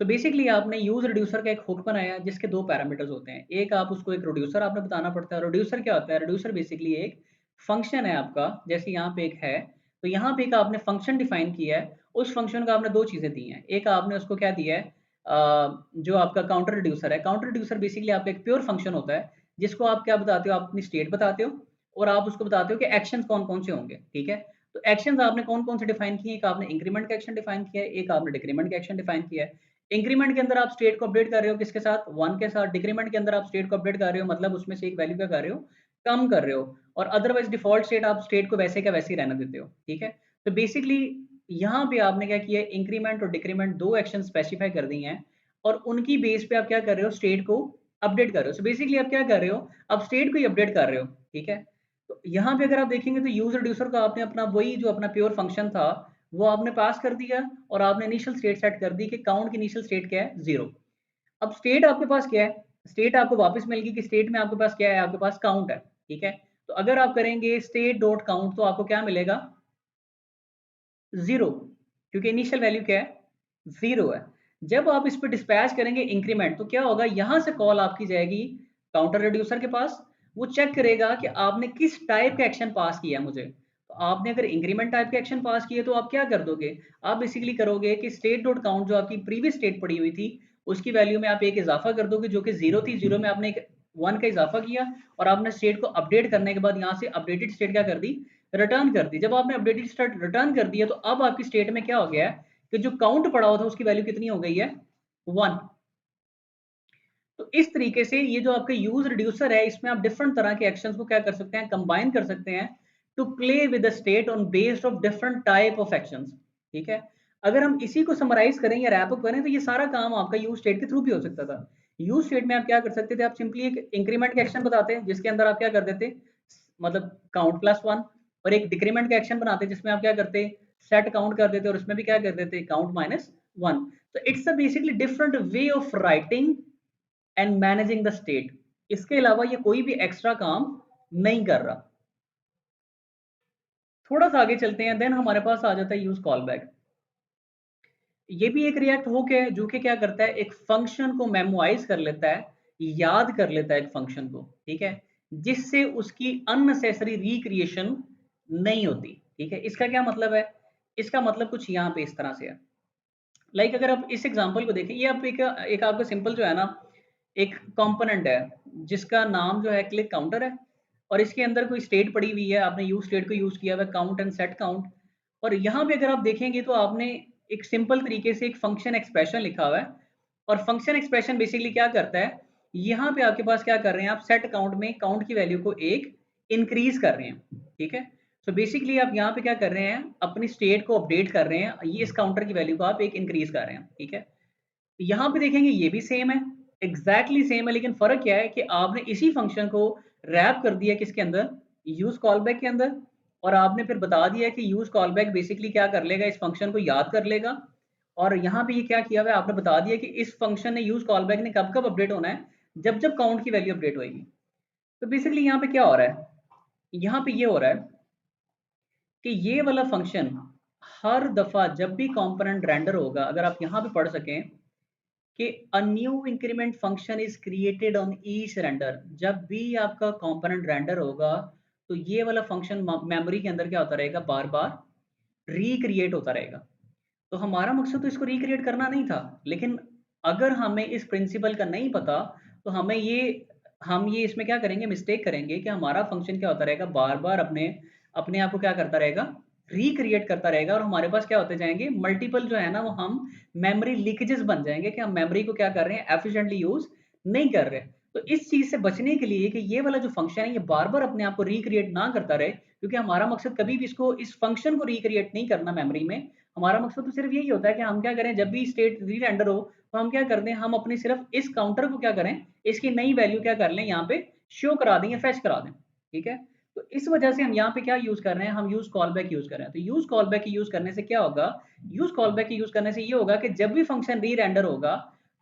तो बेसिकली आपने यूज रिड्यूसर का एक हुक बनाया जिसके दो पैरामीटर्स होते हैं, एक आप उसको एक रिड्यूसर आपने बताना पड़ता है। रिड्यूसर क्या होता है, रिड्यूसर बेसिकली एक फंक्शन है आपका, जैसे यहाँ पे एक है, तो यहाँ पे एक आपने फंक्शन डिफाइन किया है, उस फंक्शन का आपने दो चीजें दी हैं, एक आपने उसको क्या दिया है, जो आपका काउंटर रिड्यूसर है। काउंटर रिड्यूसर बेसिकली आपका एक प्योर फंक्शन होता है जिसको आप क्या बताते हो, आप अपनी स्टेट बताते हो और आप उसको बताते हो कि एक्शन कौन कौन से होंगे, ठीक है। तो एक्शंस आपने कौन कौन से डिफाइन किए, एक आपने इंक्रीमेंट का एक्शन डिफाइन किया है, एक आपने डिक्रीमेंट का एक्शन डिफाइन किया है। इंक्रीमेंट के अंदर आप स्टेट को अपडेट कर रहे हो किसके साथ, 1 के साथ। डिक्रीमेंट के अंदर आप स्टेट को अपडेट कर रहे हो, मतलब उसमें से एक वैल्यू क्या कर रहे हो, कम कर रहे हो। और अदरवाइज डिफॉल्ट स्टेट आप स्टेट को वैसे का वैसे ही रहने देते हो, ठीक है। तो बेसिकली यहाँ पे आपने क्या किया है, इंक्रीमेंट और डिक्रीमेंट दो एक्शन स्पेसिफाई कर दी हैं और उनकी बेस पे आप क्या कर रहे हो, स्टेट को अपडेट कर रहे हो। सो बेसिकली आप क्या कर रहे हो, आप स्टेट को ही अपडेट कर रहे हो, ठीक है। तो यहाँ पे अगर आप देखेंगे तो यूज रिड्यूसर का आपने अपना वही जो अपना प्योर फंक्शन था वो आपने पास कर दिया और आपने इनिशियल स्टेट सेट कर दी कि काउंट की इनिशियल स्टेट क्या है, 0। अब स्टेट आपके पास क्या है, स्टेट आपको वापस मिल गई कि स्टेट में आपके पास क्या है, आपके पास काउंट है, ठीक है। तो अगर आप करेंगे स्टेट डॉट काउंट तो आपको क्या मिलेगा, 0, क्योंकि इनिशियल वैल्यू क्या है, 0 है। जब आप इस पे डिस्पैच करेंगे इंक्रीमेंट तो क्या होगा, यहां से कॉल आपकी जाएगी काउंटर रिड्यूसर के पास, वो चेक करेगा कि आपने किस टाइप का एक्शन पास किया है मुझे। तो आपने अगर इंक्रीमेंट टाइप के एक्शन पास किए तो आप क्या कर दोगे, आप बेसिकली करोगे कि स्टेट डॉट काउंट जो आपकी प्रीवियस स्टेट पड़ी हुई थी उसकी वैल्यू में आप एक इजाफा कर दोगे, जो कि 0 थी, 0 में आपने एक 1 का इजाफा किया और आपने स्टेट को अपडेट करने के बाद यहाँ से अपडेटेड स्टेट क्या कर दी, रिटर्न कर दी। जब आपने अपडेटेड स्टेट रिटर्न कर दिया तो अब आपकी स्टेट में क्या हो गया है कि जो काउंट पड़ा हुआ था उसकी वैल्यू कितनी हो गई है, 1। तो इस तरीके से ये जो आपका यूज रिड्यूसर है, इसमें आप डिफरेंट तरह के एक्शंस को क्या कर सकते हैं, कंबाइन कर सकते हैं to play with the state on based of different type of actions. ठीक है, अगर हम इसी को समराइज करें या रैप अप करें तो ये सारा काम आपका यूज स्टेट के थ्रू भी हो सकता था। यूज स्टेट में आप क्या कर सकते थे, आप सिंपली एक इंक्रीमेंट का एक्शन बताते हैं जिसके अंदर आप क्या कर देते, मतलब काउंट प्लस 1, और एक डिक्रीमेंट का एक्शन बनाते जिसमें आप क्या करते, सेट काउंट कर देते और उसमें भी क्या कर देते, काउंट माइनस 1। तो it's a basically different way of writing and managing the state. इसके अलावा ये कोई भी एक्स्ट्रा काम नहीं कर रहा। थोड़ा सा आगे चलते हैं, देन हमारे पास आ जाता है यूज कॉल बैक। ये भी एक रिएक्ट हुक है जो कि क्या करता है, एक फंक्शन को मेमोराइज कर लेता है, याद कर लेता है एक फंक्शन को, ठीक है, जिससे उसकी अननेसेसरी रिक्रिएशन नहीं होती। ठीक है, इसका क्या मतलब है, इसका मतलब कुछ यहाँ पे इस तरह से है। लाइक अगर आप इस एग्जांपल को देखें, ये आप एक आपका सिंपल जो है ना, एक कंपोनेंट है जिसका नाम जो है क्लिक काउंटर है, और इसके अंदर कोई स्टेट पड़ी हुई है, आपने यूज स्टेट को यूज किया हुआ है, काउंट एंड सेट काउंट। और यहाँ पे अगर आप देखेंगे तो आपने एक सिंपल तरीके से एक फंक्शन एक्सप्रेशन लिखा हुआ है, और फंक्शन एक्सप्रेशन बेसिकली क्या करता है, यहाँ पे आपके पास क्या कर रहे हैं, आप सेट काउंट में काउंट की वैल्यू को एक इंक्रीज कर रहे हैं। ठीक है, तो बेसिकली आप यहाँ पे क्या कर रहे हैं, अपनी स्टेट को अपडेट कर रहे हैं, ये इस काउंटर की वैल्यू को आप एक इंक्रीज कर रहे हैं। ठीक है, यहाँ पे देखेंगे ये भी सेम है, एग्जैक्टली सेम है, लेकिन फर्क क्या है कि आपने इसी फंक्शन को रैप कर दिया किसके अंदर, यूज कॉलबैक के अंदर, और आपने फिर बता दिया कि यूज कॉलबैक बेसिकली क्या कर लेगा, इस फंक्शन को याद कर लेगा। और यहाँ पे ये क्या किया हुआ है, आपने बता दिया कि इस फंक्शन ने, यूज कॉलबैक ने कब कब अपडेट होना है, जब जब काउंट की वैल्यू अपडेट होगी। तो बेसिकली यहाँ पे क्या हो रहा है, यहाँ पे ये हो रहा है कि ये वाला फंक्शन हर दफा जब भी कंपोनेंट रेंडर होगा, अगर आप यहाँ पे पढ़ सकें कि a new increment function is created on each render, जब भी आपका कंपोनेंट रेंडर होगा तो ये वाला फंक्शन मेमोरी के अंदर क्या होता रहेगा, बार बार रिक्रिएट होता रहेगा। तो हमारा मकसद तो इसको रिक्रिएट करना नहीं था, लेकिन अगर हमें इस प्रिंसिपल का नहीं पता तो हम ये इसमें क्या करेंगे, मिस्टेक करेंगे कि हमारा फंक्शन क्या होता रहेगा, बार बार अपने अपने आप को क्या करता रहेगा, रिक्रिएट करता रहेगा, और हमारे पास क्या होते जाएंगे, मल्टीपल जो है ना वो हम मेमोरी लीकेजेस बन जाएंगे कि हम मेमोरी को क्या कर रहे हैं, एफिशिएंटली यूज नहीं कर रहे। तो इस चीज से बचने के लिए कि ये वाला जो फंक्शन है ये बार बार अपने आप को रिक्रिएट ना करता रहे, क्योंकि हमारा मकसद कभी भी इसको, इस फंक्शन को रिक्रिएट नहीं करना मेमोरी में। हमारा मकसद तो सिर्फ यही होता है कि हम क्या करें, जब भी स्टेट री रेंडर हो तो हम क्या कर दें, हम अपनी सिर्फ इस काउंटर को क्या करें, इसकी नई वैल्यू क्या कर लें, यहाँ पे शो करा दें या फैच करा दें। ठीक है, तो इस वजह से हम यहाँ पे क्या यूज कर रहे हैं, हम यूज कॉल बैक यूज कर रहे हैं। तो यूज कॉल बैक यूज करने से क्या होगा, यूज कॉल बैक यूज करने से ये होगा कि जब भी फंक्शन री रेंडर होगा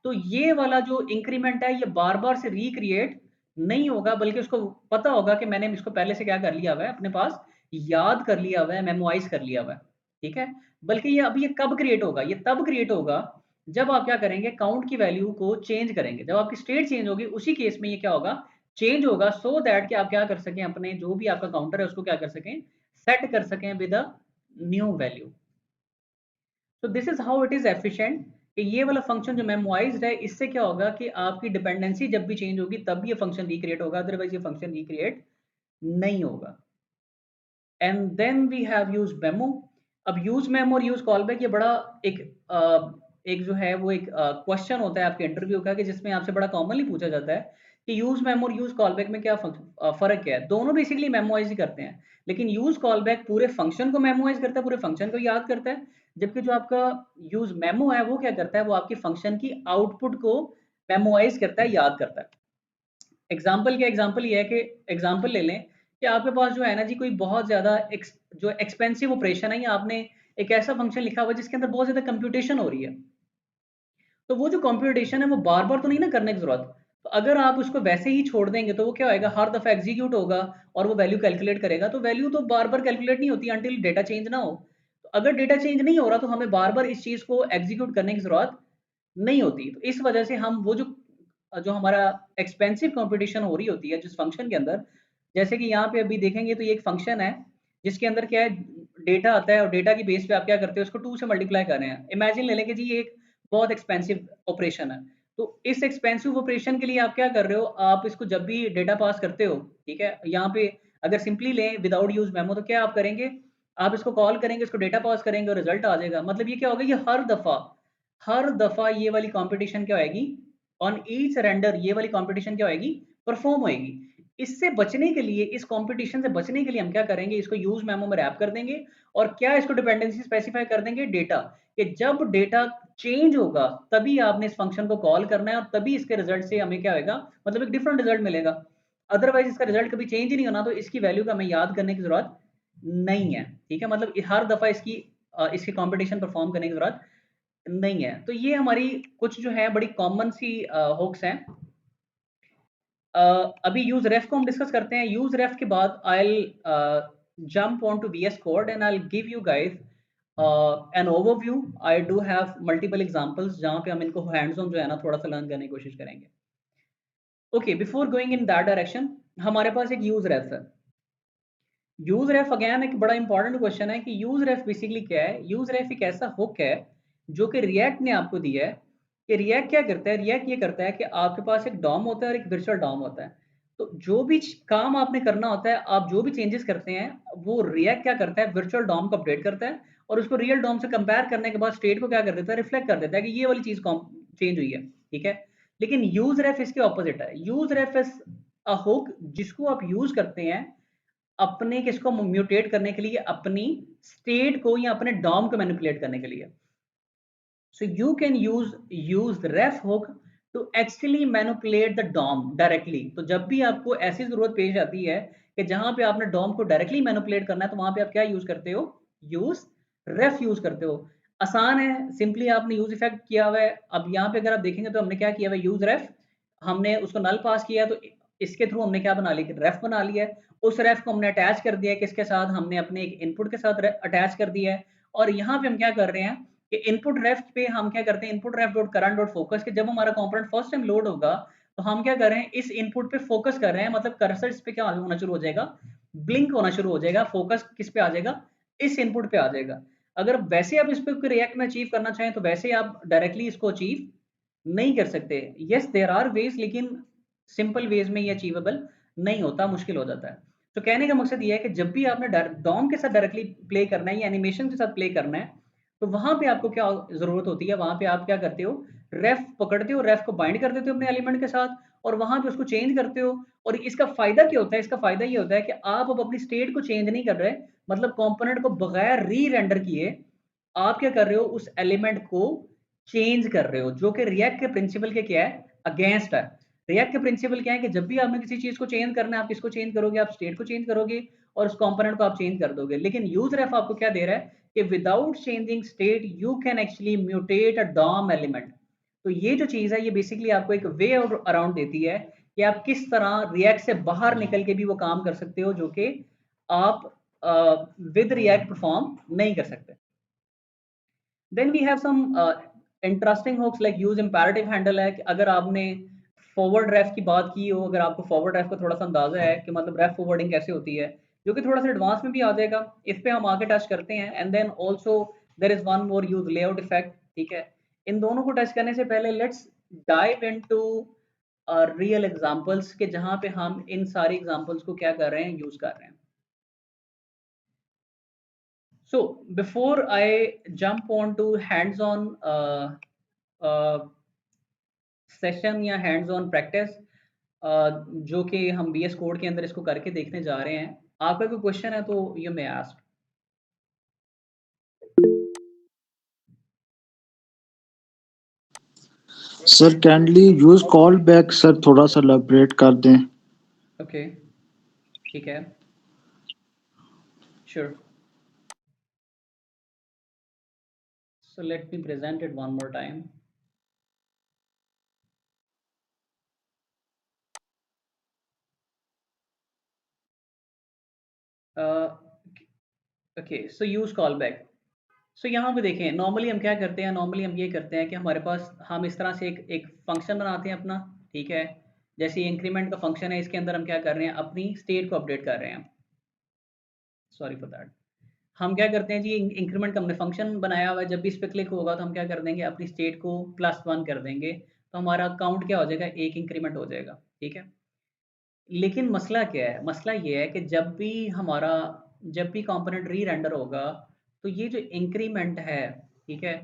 तो ये वाला जो इंक्रीमेंट है ये बार बार से रिक्रिएट नहीं होगा, बल्कि उसको पता होगा कि मैंने इसको पहले से क्या कर लिया हुआ है, अपने पास याद कर लिया हुआ है, मेमोराइज कर लिया हुआ है। ठीक है, बल्कि ये कब क्रिएट होगा, ये तब क्रिएट होगा जब आप क्या करेंगे, काउंट की वैल्यू को चेंज करेंगे, जब आपकी स्टेट चेंज होगी उसी केस में ये क्या होगा, चेंज होगा, सो दैट कि आप क्या कर सकें, अपने जो भी आपका काउंटर है उसको क्या कर सकें, सेट कर सकें विद अ न्यू वैल्यू। तो this is how it is efficient कि ये वाला फंक्शन जो मेमोराइज्ड है, इससे क्या होगा कि आपकी डिपेंडेंसी जब भी चेंज होगी तब भी ये फंक्शन रिक्रिएट होगा, अदरवाइज ये फंक्शन रिक्रिएट नहीं होगा। And then we have use memo. अब यूज मेमो और यूज कॉलबैक ये बड़ा एक एक जो है वो एक क्वेश्चन होता है आपके इंटरव्यू का, कि जिसमें आपसे बड़ा कॉमनली पूछा जाता है कि यूज मेमो और यूज कॉलबैक में क्या फर्क क्या है। दोनों बेसिकली मेमोराइज ही करते हैं, लेकिन यूज कॉलबैक पूरे फंक्शन को मेमोराइज करता है, पूरे फंक्शन को याद करता है, जबकि जो आपका यूज मेमो है वो क्या करता है, वो आपके फंक्शन की आउटपुट को मेमोराइज करता है, याद करता है। एग्जाम्पल ये है कि एग्जाम्पल ले लें कि आपके पास जो है ना जी, कोई बहुत ज़्यादा जो एक्सपेंसिव ऑपरेशन है, या आपने एक ऐसा फंक्शन लिखा हुआ है जिसके अंदर बहुत ज़्यादा कंप्यूटेशन हो रही है, तो वो जो कंप्यूटेशन है वो बार बार तो नहीं ना करने की जरूरत। तो अगर आप उसको वैसे ही छोड़ देंगे तो वो क्या होएगा, हर दफा एग्जीक्यूट होगा और वो वैल्यू कैलकुलेट करेगा, तो वैल्यू तो बार बार कैलकुलेट नहीं होती अंटिल डेटा चेंज ना हो। तो अगर डेटा चेंज नहीं हो रहा तो हमें बार बार इस चीज को एग्जीक्यूट करने की जरूरत नहीं होती। तो इस वजह से हम वो जो जो हमारा एक्सपेंसिव कंपटीशन हो रही होती है जिस फंक्शन के अंदर, जैसे कि यहाँ पे अभी देखेंगे तो ये एक फंक्शन है जिसके अंदर क्या है, डेटा आता है और डेटा की बेस पे आप क्या करते हो, उसको 2 से मल्टीप्लाई कर रहे हैं। इमेजिन ले लें कि जी ये एक बहुत एक्सपेंसिव ऑपरेशन है, तो इस एक्सपेंसिव ऑपरेशन के लिए आप क्या कर रहे हो, आप इसको जब भी डेटा पास करते हो, ठीक है, यहाँ पे अगर सिंपली लें विदाउट यूज मेमो, तो क्या आप करेंगे, आप इसको कॉल करेंगे, इसको डेटा पास करेंगे और रिजल्ट आ जाएगा। मतलब ये क्या होगा, ये हर दफा ये वाली कंपटीशन क्या होएगी, ऑन ईच रेंडर ये वाली कंपटीशन क्या होएगी, परफॉर्म होएगी। इससे बचने के लिए, इस कंपटीशन से बचने के लिए हम क्या करेंगे, इसको यूज मेमो में रैप कर देंगे और क्या इसको डिपेंडेंसी स्पेसिफाई कर देंगे, डेटा, कि जब डेटा चेंज होगा तभी आपने इस फंक्शन को कॉल करना है और तभी इसके रिजल्ट से हमें क्या होगा, मतलब एक डिफरेंट रिजल्ट मिलेगा। अदरवाइज इसका रिजल्ट कभी चेंज ही नहीं होना, तो इसकी वैल्यू का हमें याद करने की जरूरत नहीं है, ठीक है, मतलब हर दफा इसकी कंपटीशन परफॉर्म करने की जरूरत नहीं है। तो ये हमारी कुछ जो है बड़ी कॉमन सी हुक्स हैं। अभी यूज रेफ को हम डिस्कस करते हैं। यूज रेफ के बाद I jump on to VS code and I give you guys an overview. I do have multiple examples जहां पे हम इनको हैंड्स ऑन जो है ना थोड़ा सा लर्न करने की कोशिश करेंगे। Okay, before going in that direction, हमारे पास एक यूज रेफ है। यूज रेफ अगेन एक बड़ा इंपॉर्टेंट क्वेश्चन है कि यूज रेफ बेसिकली क्या है। यूज रेफ एक ऐसा हुक है जो कि रिएक्ट ने आपको दिया है। कि रिएक्ट क्या करता है, रिएक्ट ये करता है कि आपके पास एक डॉम होता है और एक वर्चुअल डॉम होता है। तो जो भी काम आपने करना होता है, आप जो भी चेंजेस करते हैं, वो रिएक्ट क्या करता है, वर्चुअल डॉम को अपडेट करता है और उसको रियल डॉम से कंपेयर करने के बाद स्टेट को क्या कर देता है, रिफ्लेक्ट कर देता है कि ये वाली चीज चेंज हुई है, ठीक है। लेकिन यूज रेफ इसके ऑपोजिट है। Use ref is a hook जिसको आप यूज करते हैं अपने किसको म्यूटेट करने के लिए, अपनी स्टेट को या अपने डॉम को मैनिपुलेट करने के लिए। So you can use the ref hook to actually manipulate the DOM directly। तो जब भी आपको ऐसी जरूरत पेश आती है कि जहां पे आपने DOM को डायरेक्टली मैनिपुलेट करना है, तो वहां पे आप क्या यूज करते हो, यूज रेफ यूज करते हो। आसान है, सिंपली आपने यूज इफेक्ट किया हुआ है। अब यहाँ पे अगर आप देखेंगे तो हमने क्या किया हुआ है, यूज रेफ, हमने उसको नल पास किया, तो इसके थ्रू हमने क्या बना लिया, रेफ बना लिया है। उस रेफ को हमने अटैच कर दिया है, किसके साथ, हमने अपने एक इनपुट के साथ अटैच कर दिया है। और यहाँ पे हम क्या कर रहे हैं कि इनपुट रेफ पे हम क्या करते हैं, इनपुट रेफ डॉट करंट डॉट फोकस, के जब हमारा कंपोनेंट फर्स्ट टाइम लोड होगा तो हम क्या कर रहे हैं, इस इनपुट पे फोकस कर रहे हैं, मतलब कर्सर इस पे क्या होना शुरू हो जाएगा, ब्लिंक होना शुरू हो जाएगा। फोकस किस पे आ जाएगा, इस इनपुट पे आ जाएगा। अगर वैसे आप इस पे रिएक्ट में अचीव करना चाहें तो वैसे आप डायरेक्टली इसको अचीव नहीं कर सकते। यस देयर आर वेज, लेकिन सिंपल वेज में ये अचीवेबल नहीं होता, मुश्किल हो जाता है। तो कहने का मकसद ये है कि जब भी आपने डॉम के साथ डायरेक्टली प्ले करना है या एनिमेशन के साथ प्ले करना है, तो वहां पे आपको क्या जरूरत होती है, वहां पे आप क्या करते हो, रेफ पकड़ते हो, रेफ को बाइंड कर देते हो अपने एलिमेंट के साथ और वहां पे उसको चेंज करते हो। और इसका फायदा क्या होता है, इसका फायदा ये होता है कि आप अब अपनी स्टेट को चेंज नहीं कर रहे, मतलब कंपोनेंट को बगैर री रेंडर किए आप क्या कर रहे हो, उस एलिमेंट को चेंज कर रहे हो, जो कि रिएक्ट के प्रिंसिपल के क्या है, अगेंस्ट है। रिएक्ट के प्रिंसिपल क्या है कि जब भी आपने किसी चीज को चेंज करना है, आप किसको चेंज करोगे, आप स्टेट को चेंज करोगे और उस कंपोनेंट को आप चेंज कर दोगे। लेकिन यूज रेफ आपको क्या दे रहा है कि without changing state you can actually mutate a DOM element. तो ये जो चीज है ये बेसिकली आपको एक वे अराउंड देती है कि आप किस तरह रिएक्ट से बाहर निकल के भी वो काम कर सकते हो जो कि आप विद रिएक्ट परफॉर्म नहीं कर सकते। Then we have some interesting hooks like use imperative handle है कि अगर आपने फॉरवर्ड रेफ की बात की हो, अगर आपको फॉरवर्ड रेफ का थोड़ा सा अंदाजा है कि मतलब रेफ फॉरवर्डिंग कैसे होती है, जो कि थोड़ा सा एडवांस में भी आ जाएगा, इस पे हम आगे टच करते हैं। And then also there is one more use layout effect, ठीक है। इन दोनों को टच करने से पहले let's dive into real examples के जहां पे हम इन सारी एग्जांपल्स को क्या कर रहे हैं, यूज कर रहे हैं। So before I jump on to hands-on uh, session या हैंड्स ऑन प्रैक्टिस जो कि हम VS कोड के अंदर इसको करके देखने जा रहे हैं, आपका कोई क्वेश्चन है तो you may ask. Sir kindly use call back sir थोड़ा सा एलैबोरेट कर दें। ओके, ठीक है, sure. So let me present it one more time. Okay, so use call back. So यहाँ पे देखें, नॉर्मली हम क्या करते हैं, नॉर्मली हम ये करते हैं कि हमारे पास हम इस तरह से एक फंक्शन बनाते हैं अपना, ठीक है। जैसे इंक्रीमेंट का फंक्शन है, इसके अंदर हम क्या कर रहे हैं, अपनी स्टेट को अपडेट कर रहे हैं। Sorry for that. हम क्या करते हैं जी, इंक्रीमेंट का हमने फंक्शन बनाया हुआ है, जब भी इस पे क्लिक होगा तो हम क्या कर देंगे, अपनी स्टेट को +1 कर देंगे, तो हमारा काउंट क्या हो जाएगा, 1 इंक्रीमेंट हो जाएगा, ठीक है। लेकिन मसला क्या है, मसला ये है कि जब भी कंपोनेंट री रेंडर होगा, तो ये जो इंक्रीमेंट है, ठीक है,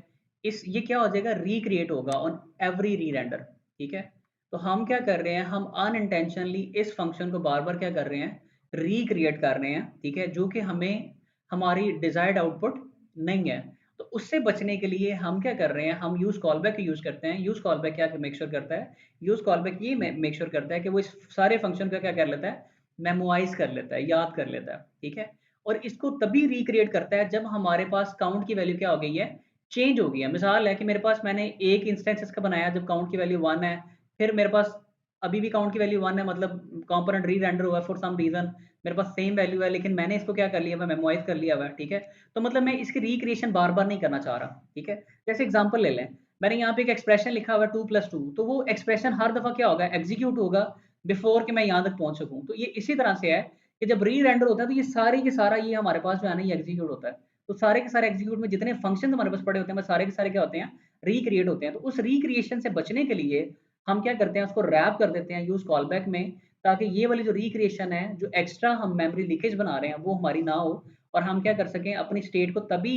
इस ये क्या हो जाएगा, रिक्रिएट होगा ऑन एवरी री रेंडर, ठीक है। तो हम क्या कर रहे हैं, हम अनइंटेंशनली इस फंक्शन को बार बार क्या कर रहे हैं, रिक्रिएट कर रहे हैं, ठीक है, जो कि हमें हमारी डिजायर्ड आउटपुट नहीं है। तो उससे बचने के लिए हम क्या कर रहे हैं, हम यूज कॉलबैक यूज करते हैं। यूज कॉलबैक क्या मेक श्योर करता है, यूज कॉलबैक ये मेक श्योर करता है कि वो इस सारे फंक्शन का क्या कर लेता है, मेमोराइज कर लेता है, याद कर लेता है, ठीक है। और इसको तभी रिक्रिएट करता है जब हमारे पास काउंट की वैल्यू क्या हो गई है, चेंज हो गई है। मिसाल है कि मेरे पास मैंने एक इंस्टेंस इसका बनाया जब काउंट की वैल्यू 1 है, फिर मेरे पास अभी भी काउंट की वैल्यू 1 है, मतलब कंपोनेंट री रेंडर हुआ फॉर सम रीजन, मेरे पास सेम वैल्यू है, लेकिन मैंने इसको क्या कर लिया, मैं मेमोराइज कर लिया हुआ है, ठीक है। तो मतलब मैं इसकी रिक्रिएशन बार बार नहीं करना चाह रहा, ठीक है। जैसे एग्जांपल ले लें, मैंने यहाँ पे एक एक्सप्रेशन लिखा हुआ है 2+2, तो वो एक्सप्रेशन हर दफा क्या होगा, एग्जीक्यूट होगा बिफोर कि मैं यहाँ तक पहुंच सकूँ। तो ये इसी तरह से है कि जब री रेंडर होता है तो ये सारे के सारा ये हमारे पास जो है ना, ये एग्जीक्यूट होता है। तो सारे के सारे एग्जीक्यूट में जितने फंक्शन हमारे पास पड़े होते हैं, वो सारे के सारे क्या होते हैं, रिक्रिएट होते हैं। तो उस रिक्रिएशन से बचने के लिए हम क्या करते हैं, उसको रैप कर देते हैं यूज कॉलबैक में, ताकि ये वाली जो रिक्रिएशन है, जो एक्स्ट्रा हम मेमोरी लीकेज बना रहे हैं, वो हमारी ना हो, और हम क्या कर सकें, अपनी स्टेट को तभी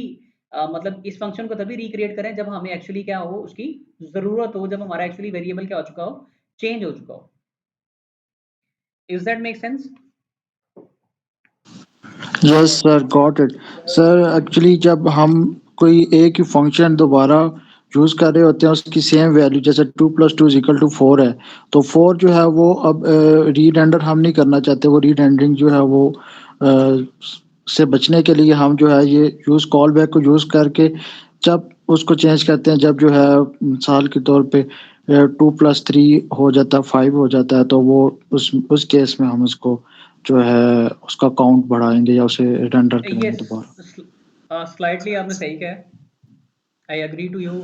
मतलब इस फंक्शन को तभी रिक्रिएट करें जब हमें एक्चुअली क्या हो, उसकी जरूरत हो, जब हमारा एक्चुअली वेरिएबल क्या हो चुका हो, चेंज हो चुका हो। Is that make sense? Yes sir, got it. Sir actually जब हम कोई एक ही फंक्शन दोबारा यूज कर रहे होते हैं, उसकी सेम वैल्यू, जैसे 2+2 = 4 है, तो 4 जो है वो अब री रेंडर हम नहीं करना चाहते। वो री रेंडरिंग जो है वो से बचने के लिए हम जो है ये यूज कॉल बैक को यूज करके जब उसको चेंज करते हैं, जब जो है मिसाल के तौर पे 2+3 हो जाता है, 5 हो जाता है, तो वो उस केस में हम उसको जो है उसका काउंट बढ़ाएंगे या उसे रेंडर करेंगे यस, दोबारा। स्लाइटली आपने सही कहा। I agree to you,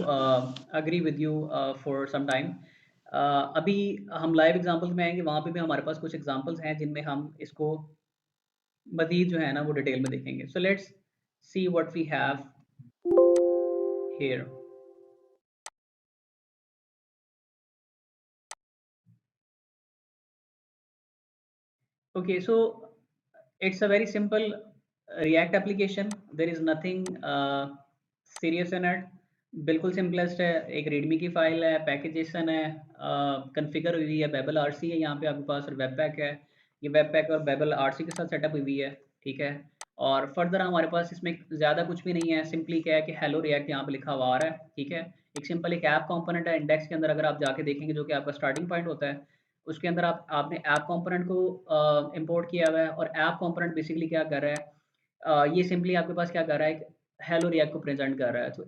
agree with you for some time. अभी हम लाइव एग्जांपल्स में आएंगे, वहाँ पे भी हमारे पास कुछ एग्जांपल्स हैं जिनमें हम इसको मजीद जो है ना वो डिटेल में देखेंगे। So let's see what we have here. Okay, so it's a very simple React application. There is nothing serious in it. बिल्कुल सिंपलेस्ट है, एक रीडमी की फाइल है, पैकेजेशन है, कन्फिगर हुई है, बेबल आरसी है, यहाँ पे आपके पास वेब पैक है, ये वेब पैक और बेबल आरसी के साथ सेटअप हुई है, ठीक है। और फर्दर हमारे पास इसमें ज़्यादा कुछ भी नहीं है, सिंपली क्या है कि हेलो रिएक्ट यहाँ पे लिखा हुआ आ रहा है, ठीक है। एक सिंपल एक ऐप कंपोनेंट है, इंडेक्स के अंदर अगर आप जाके देखेंगे, जो कि आपका स्टार्टिंग पॉइंट होता है, उसके अंदर आपने ऐप कंपोनेंट को इंपोर्ट किया हुआ है, और ऐप कंपोनेंट बेसिकली क्या कर रहा है, ये सिंपली आपके पास क्या कर रहा है, हेलो रिएक्ट को प्रेजेंट कर रहा है। तो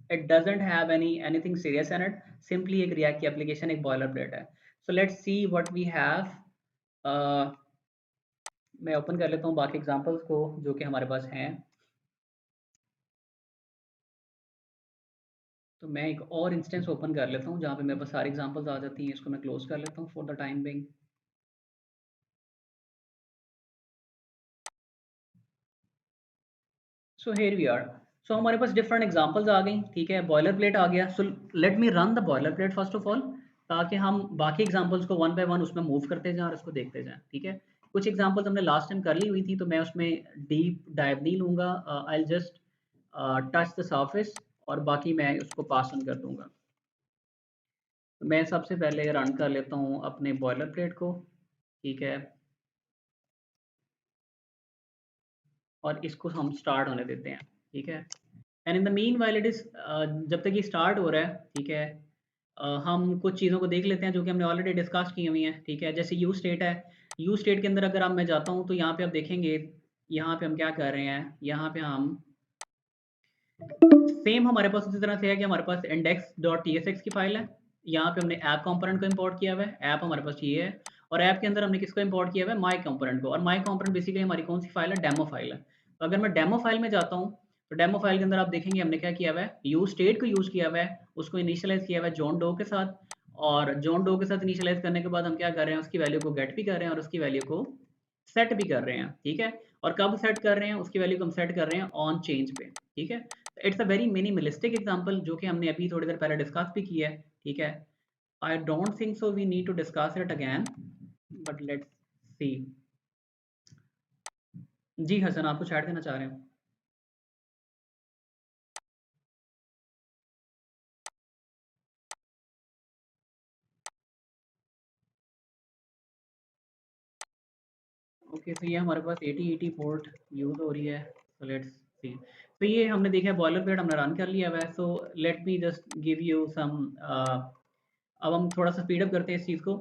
it doesn't have anything serious in it, simply एक रिएक्ट की एप्लीकेशन, एक बॉयलर प्लेट है। So let's see what we have. मैं ओपन कर लेता हूँ बाकी एग्जांपल्स को जो कि हमारे पास हैं। तो मैं एक और इंस्टेंस ओपन कर लेता हूँ जहाँ पे मेरे पास सारी एग्जांपल्स आ जाती हैं, इसको मैं क्लोज कर लेता हूँ for the time being. So here we are. So हमारे पास डिफरेंट एग्जांपल्स आ गई, ठीक है, बॉयलर प्लेट आ गया। सो let me run the boiler plate first of all, ताकि हम बाकी एग्जांपल्स को वन बाय वन उसमें मूव करते जाएं और उसको देखते जाएं, ठीक है। कुछ एग्जांपल्स हमने लास्ट टाइम कर ली हुई थी, तो मैं उसमें डीप डाइव नहीं लूँगा। I will just touch the surface, और बाकी मैं उसको पास ऑन कर दूंगा। तो मैं सबसे पहले रन कर लेता हूँ अपने बॉयलर प्लेट को, ठीक है, और इसको हम स्टार्ट होने देते हैं, ठीक है। And in the mean while it is, जब तक ये स्टार्ट हो रहा है, ठीक है, हम कुछ चीज़ों को देख लेते हैं जो कि हमने ऑलरेडी डिस्कस की हुई हैं, ठीक है। जैसे यू स्टेट है, यू स्टेट के अंदर अगर अब मैं जाता हूँ तो यहाँ पे आप देखेंगे, यहाँ पे हम क्या कर रहे हैं, यहाँ पे हम सेम हमारे पास उसी तरह से है कि हमारे पास index.tsx की फाइल है, यहाँ पे हमने ऐप कंपोनेंट को इंपोर्ट किया हुआ है, ऐप हमारे पास ये है, और ऐप के अंदर हमने किसको इंपोर्ट किया हुआ है, माई कंपोनेंट को। और माई कंपोनेंट बेसिकली हमारी कौन सी फाइल है, डेमो फाइल है। तो अगर मैं डेमो फाइल में जाता हूँ, तो डेमो फाइल के अंदर आप देखेंगे हमने क्या किया हुआ है, यू स्टेट को यूज़ किया हुआ है, उसको इनिशियलाइज किया हुआ है जॉन डो के साथ, और जॉन डो के साथ इनिशियलाइज करने के बाद हम क्या कर रहे हैं, उसकी वैल्यू को गेट भी कर रहे हैं और उसकी वैल्यू को सेट भी कर रहे हैं, ठीक है। और कब सेट कर रहे हैं, उसकी वैल्यू को हम सेट कर रहे हैं ऑन चेंज पे, ठीक है। It's a very minimalistic example जो कि हमने अभी थोड़ी देर पहले डिस्कस भी किया है, ठीक है। I don't think so we need to discuss it again, but let's see. जी हसन, आप कुछ ऐड करना चाह रहे हैं? ओके, तो ये हमारे पास 8080 पोर्ट यूज़ हो रही है, सो लेट्स सी। तो ये हमने देखा है बॉयलर प्लेट हमने रन कर लिया हुआ है, so let me just give you some. अब हम थोड़ा सा स्पीड अप करते हैं इस चीज़ को।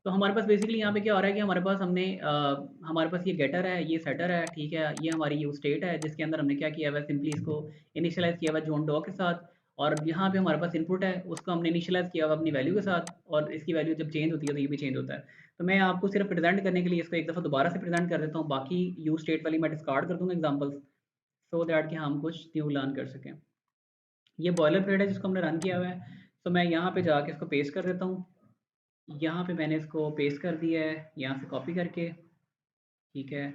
तो हमारे पास बेसिकली यहाँ पे क्या हो रहा है कि हमारे पास हमारे पास ये गेटर है, ये सेटर है, ठीक है। ये हमारी यूज स्टेट है जिसके अंदर हमने क्या किया हुआ है, सिंपली इसको इनिशियलाइज किया हुआ है जॉन डॉ के साथ। और यहाँ पे हमारे पास इनपुट है, उसको हमने इनिशियलाइज किया हुआ अपनी वैल्यू के साथ, और इसकी वैल्यू जब चेंज होती है तो ये भी चेंज होता है। तो मैं आपको सिर्फ प्रेजेंट करने के लिए इसको एक दफ़ा दोबारा से प्रेजेंट कर देता हूँ, बाकी यूज स्टेट वाली मैं डिस्कार्ड कर दूंगा एग्जाम्पल्स, सो दैट कि हम कुछ न्यू लर्न कर सकें। ये बॉयलर प्लेट है जिसको हमने रन किया हुआ है, तो मैं यहाँ पे जाके इसको पेस्ट कर देता हूँ। यहाँ पे मैंने इसको पेस्ट कर दिया है यहाँ से कॉपी करके, ठीक है।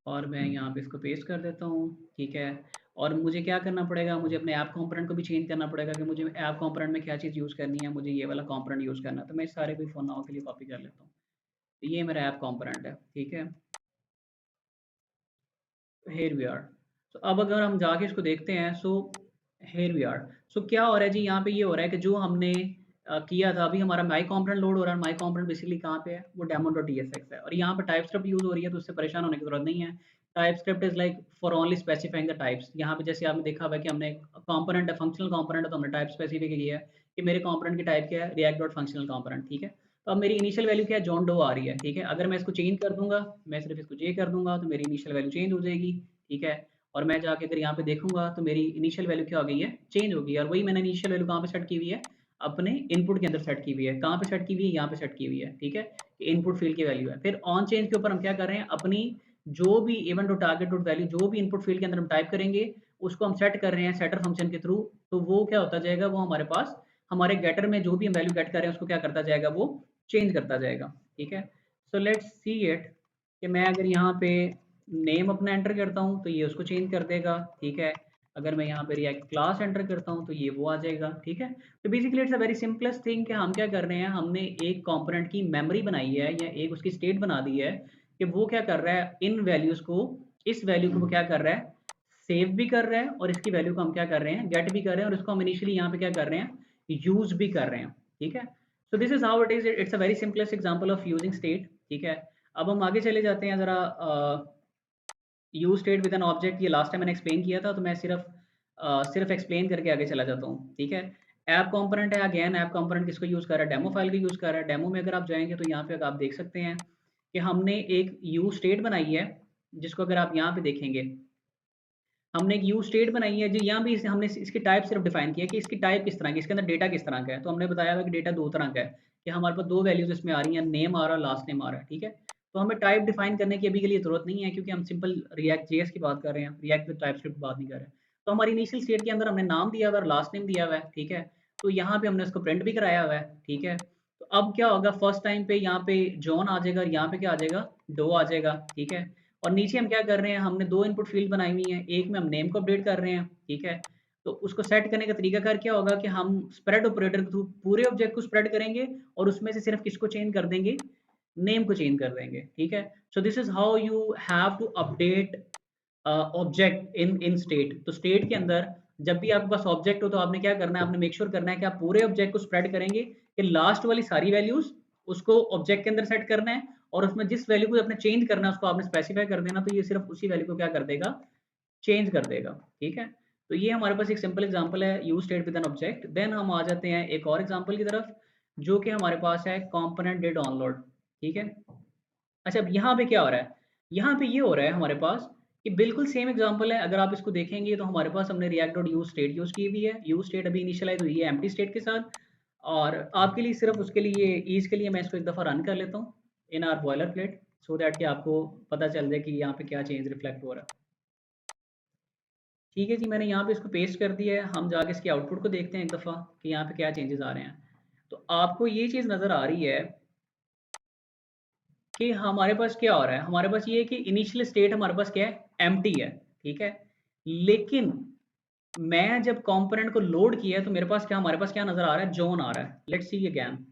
और मैं यहाँ पे इसको पेस्ट कर देता हूँ, ठीक है। और मुझे क्या करना पड़ेगा, मुझे अपने ऐप कंपोनेंट को भी चेंज करना पड़ेगा कि मुझे ऐप कंपोनेंट में क्या चीज़ यूज़ करनी है, मुझे ये वाला कंपोनेंट यूज़ करना है। तो मैं इस सारे को फॉर नाउ के लिए कॉपी कर लेता हूँ। तो ये मेरा ऐप कंपोनेंट है, ठीक है। Here we are. तो अब अगर हम जाके इसको देखते हैं, सो हेयर वी आर। सो क्या हो रहा है जी, यहाँ पे ये हो रहा है कि जो हमने किया था, अभी हमारा माई कंपोनेंट लोड हो रहा है। माई कंपोनेंट बेसिकली कहाँ पे है, वो demo.tsx है, और यहाँ पे टाइप स्क्रिप्ट यूज हो रही है, तो उससे परेशान होने की जरूरत नहीं है। Type script is like for only specifying the types. यहाँ पे जैसे आपने देखा हुआ है कि हमने कंपोनेंट है, फंक्शनल कंपोनेंट है, तो हमने टाइप स्पेसिफिक किया है कि मेरे कंपोनेंट की टाइप क्या है, रिएक्ट डॉट फंक्शनल कंपोनेंट, ठीक है। तो अब मेरी इनिशियल वैल्यू क्या है, जॉन डो आ रही है, ठीक है। अगर मैं इसको चेंज कर दूंगा, मैं सिर्फ इसको जे कर दूंगा, तो मेरी इनिशियल वैल्यू चेंज हो जाएगी, ठीक है। और मैं जाके अगर यहाँ पे देखूंगा तो मेरी इनिशियल वैल्यू क्या हो गई है, चेंज हो गई है। और वही मैंने इनिशियल वैल्यू कहाँ पे सेट की हुई है, अपने इनपुट के अंदर सेट की हुई है। कहाँ पे सेट की हुई है, यहाँ पे सेट की हुई है, ठीक है। इनपुट फील्ड की वैल्यू है। फिर ऑन चेंज के ऊपर हम क्या कर रहे हैं, अपनी जो भी event dot target dot value जो भी इनपुट फील्ड के अंदर हम टाइप करेंगे, उसको हम सेट कर रहे हैं सेटर फंक्शन के थ्रू। तो वो क्या होता जाएगा, वो हमारे पास हमारे गेटर में जो भी हम वैल्यू गेट कर रहे हैं उसको क्या करता जाएगा, वो चेंज करता जाएगा, ठीक है। सो लेट्स सी इट कि मैं अगर यहाँ पे नेम अपना एंटर करता हूँ तो ये उसको चेंज कर देगा, ठीक है। अगर मैं यहाँ पे रिएक्ट क्लास एंटर करता हूँ तो ये वो आ जाएगा, ठीक है। तो basically it's a very simplest thing कि हम क्या कर रहे हैं, हमने एक कंपोनेंट की मेमोरी बनाई है या एक उसकी स्टेट बना दी है कि वो क्या कर रहा है, इन वैल्यूज को, इस वैल्यू को वो क्या कर रहा है, सेव भी कर रहा है, और इसकी वैल्यू को हम क्या कर रहे हैं, गेट भी कर रहे हैं, और इसको हम इनिशियली यहाँ पे क्या कर रहे हैं, यूज भी कर रहे हैं, ठीक है। So this is how it is, it's a very simplest example of using state, ठीक है। अब हम आगे चले जाते हैं जरा। Use state with an object, ये लास्ट टाइम मैंने एक्सप्लेन किया था, तो मैं सिर्फ एक्सप्लेन करके आगे चला जाता हूँ, ठीक है। ऐप कंपोनेंट है, अगेन ऐप कंपोनेंट किसको यूज कर रहा है, डेमो फाइल को यूज कर रहा है। डेमो में अगर आप जाएंगे तो यहाँ पे आप देख सकते हैं कि हमने एक यूज स्टेट बनाई है, जिसको अगर आप यहाँ पे देखेंगे, हमने एक यूज स्टेट बनाई है जी। यहाँ भी हमने इसकी टाइप सिर्फ डिफाइन किया कि इसकी टाइप किस तरह की, इसके अंदर डेटा किस तरह का है। तो हमने बताया हुआ कि डेटा दो तरह का है, कि हमारे पास दो वैल्यूज इसमें आ रही हैं, नेम आ रहा है, लास्ट नेम आ रहा है, ठीक है। तो हमें टाइप डिफाइन करने की अभी के लिए जरूरत नहीं है, क्योंकि हम सिंपल रिएक्ट जेएस की बात कर रहे हैं, रिएक्ट विद टाइप स्क्रिप्ट की बात नहीं कर रहे हैं। तो हमारी इनिशियल स्टेट के अंदर हमने नाम दिया हुआ है और लास्ट नेम दिया हुआ है, ठीक है। तो यहाँ पे हमने उसको प्रिंट भी कराया हुआ है, ठीक है। तो अब क्या होगा, फर्स्ट टाइम पे यहाँ पे जॉन आ जाएगा और यहाँ पे क्या आ जाएगा, डो आ जाएगा, ठीक है। और नीचे हम क्या कर रहे हैं, हमने दो इनपुट फील्ड बनाई हुई है, एक में हम नेम को अपडेट कर रहे हैं, ठीक है। तो उसको सेट करने का तरीका कार क्या होगा कि हम स्प्रेड ऑपरेटर के थ्रू पूरे ऑब्जेक्ट को स्प्रेड करेंगे, और उसमें से सिर्फ किसको चेंज कर देंगे, नेम को चेंज कर देंगे, ठीक है। So this is how you have to update object in state. तो स्टेट के अंदर जब भी आपके पास ऑब्जेक्ट हो तो आपने क्या करना है, आपने मेक श्योर करना है कि आप पूरे ऑब्जेक्ट को स्प्रेड करेंगे, कि लास्ट वाली सारी वैल्यूज उसको ऑब्जेक्ट के अंदर सेट करना है, और उसमें जिस वैल्यू को आपने चेंज करना है उसको आपने स्पेसिफाई कर देना, तो ये सिर्फ उसी वैल्यू को क्या कर देगा, चेंज कर देगा, ठीक है। तो ये हमारे पास एक सिंपल एग्जांपल है, use state with an object. Then हम आ जाते हैं एक और एग्जांपल की तरफ, जो कि हमारे पास है कंपोनेंट डिड ऑनलोड, ठीक है। अच्छा, अब यहाँ पे क्या हो रहा है, यहाँ पे ये हो रहा है हमारे पास कि बिल्कुल सेम एग्जांपल है। अगर आप इसको देखेंगे तो हमारे पास हमने react dot use state use की हुई है। यूज स्टेट अभी इनिशियलाइज हुई है एम्प्टी स्टेट के साथ, और आपके लिए सिर्फ उसके लिए ईज के लिए मैं इसको एक दफ़ा रन कर लेता हूँ इन are boiler plate, so that कि आपको पता चल जाए कि यहाँ पे क्या चेंज रिफ्लेक्ट हो रहा है। ठीक है जी, मैंने यहाँ पे इसको पेस्ट कर दिया है। हम जाके इसके आउटपुट को देखते हैं एक दफ़ा कि यहाँ पे क्या चेंजेस आ रहे हैं। तो आपको ये चीज़ नज़र आ रही है कि हमारे पास क्या हो रहा है, हमारे पास ये है कि इनिशियल स्टेट हमारे पास क्या है, एम्प्टी है, ठीक है। लेकिन मैं जब कंपोनेंट को लोड किया है तो मेरे पास क्या, हमारे पास क्या नजर आ रहा है, जोन आ रहा है। लेट्स सी अगेन,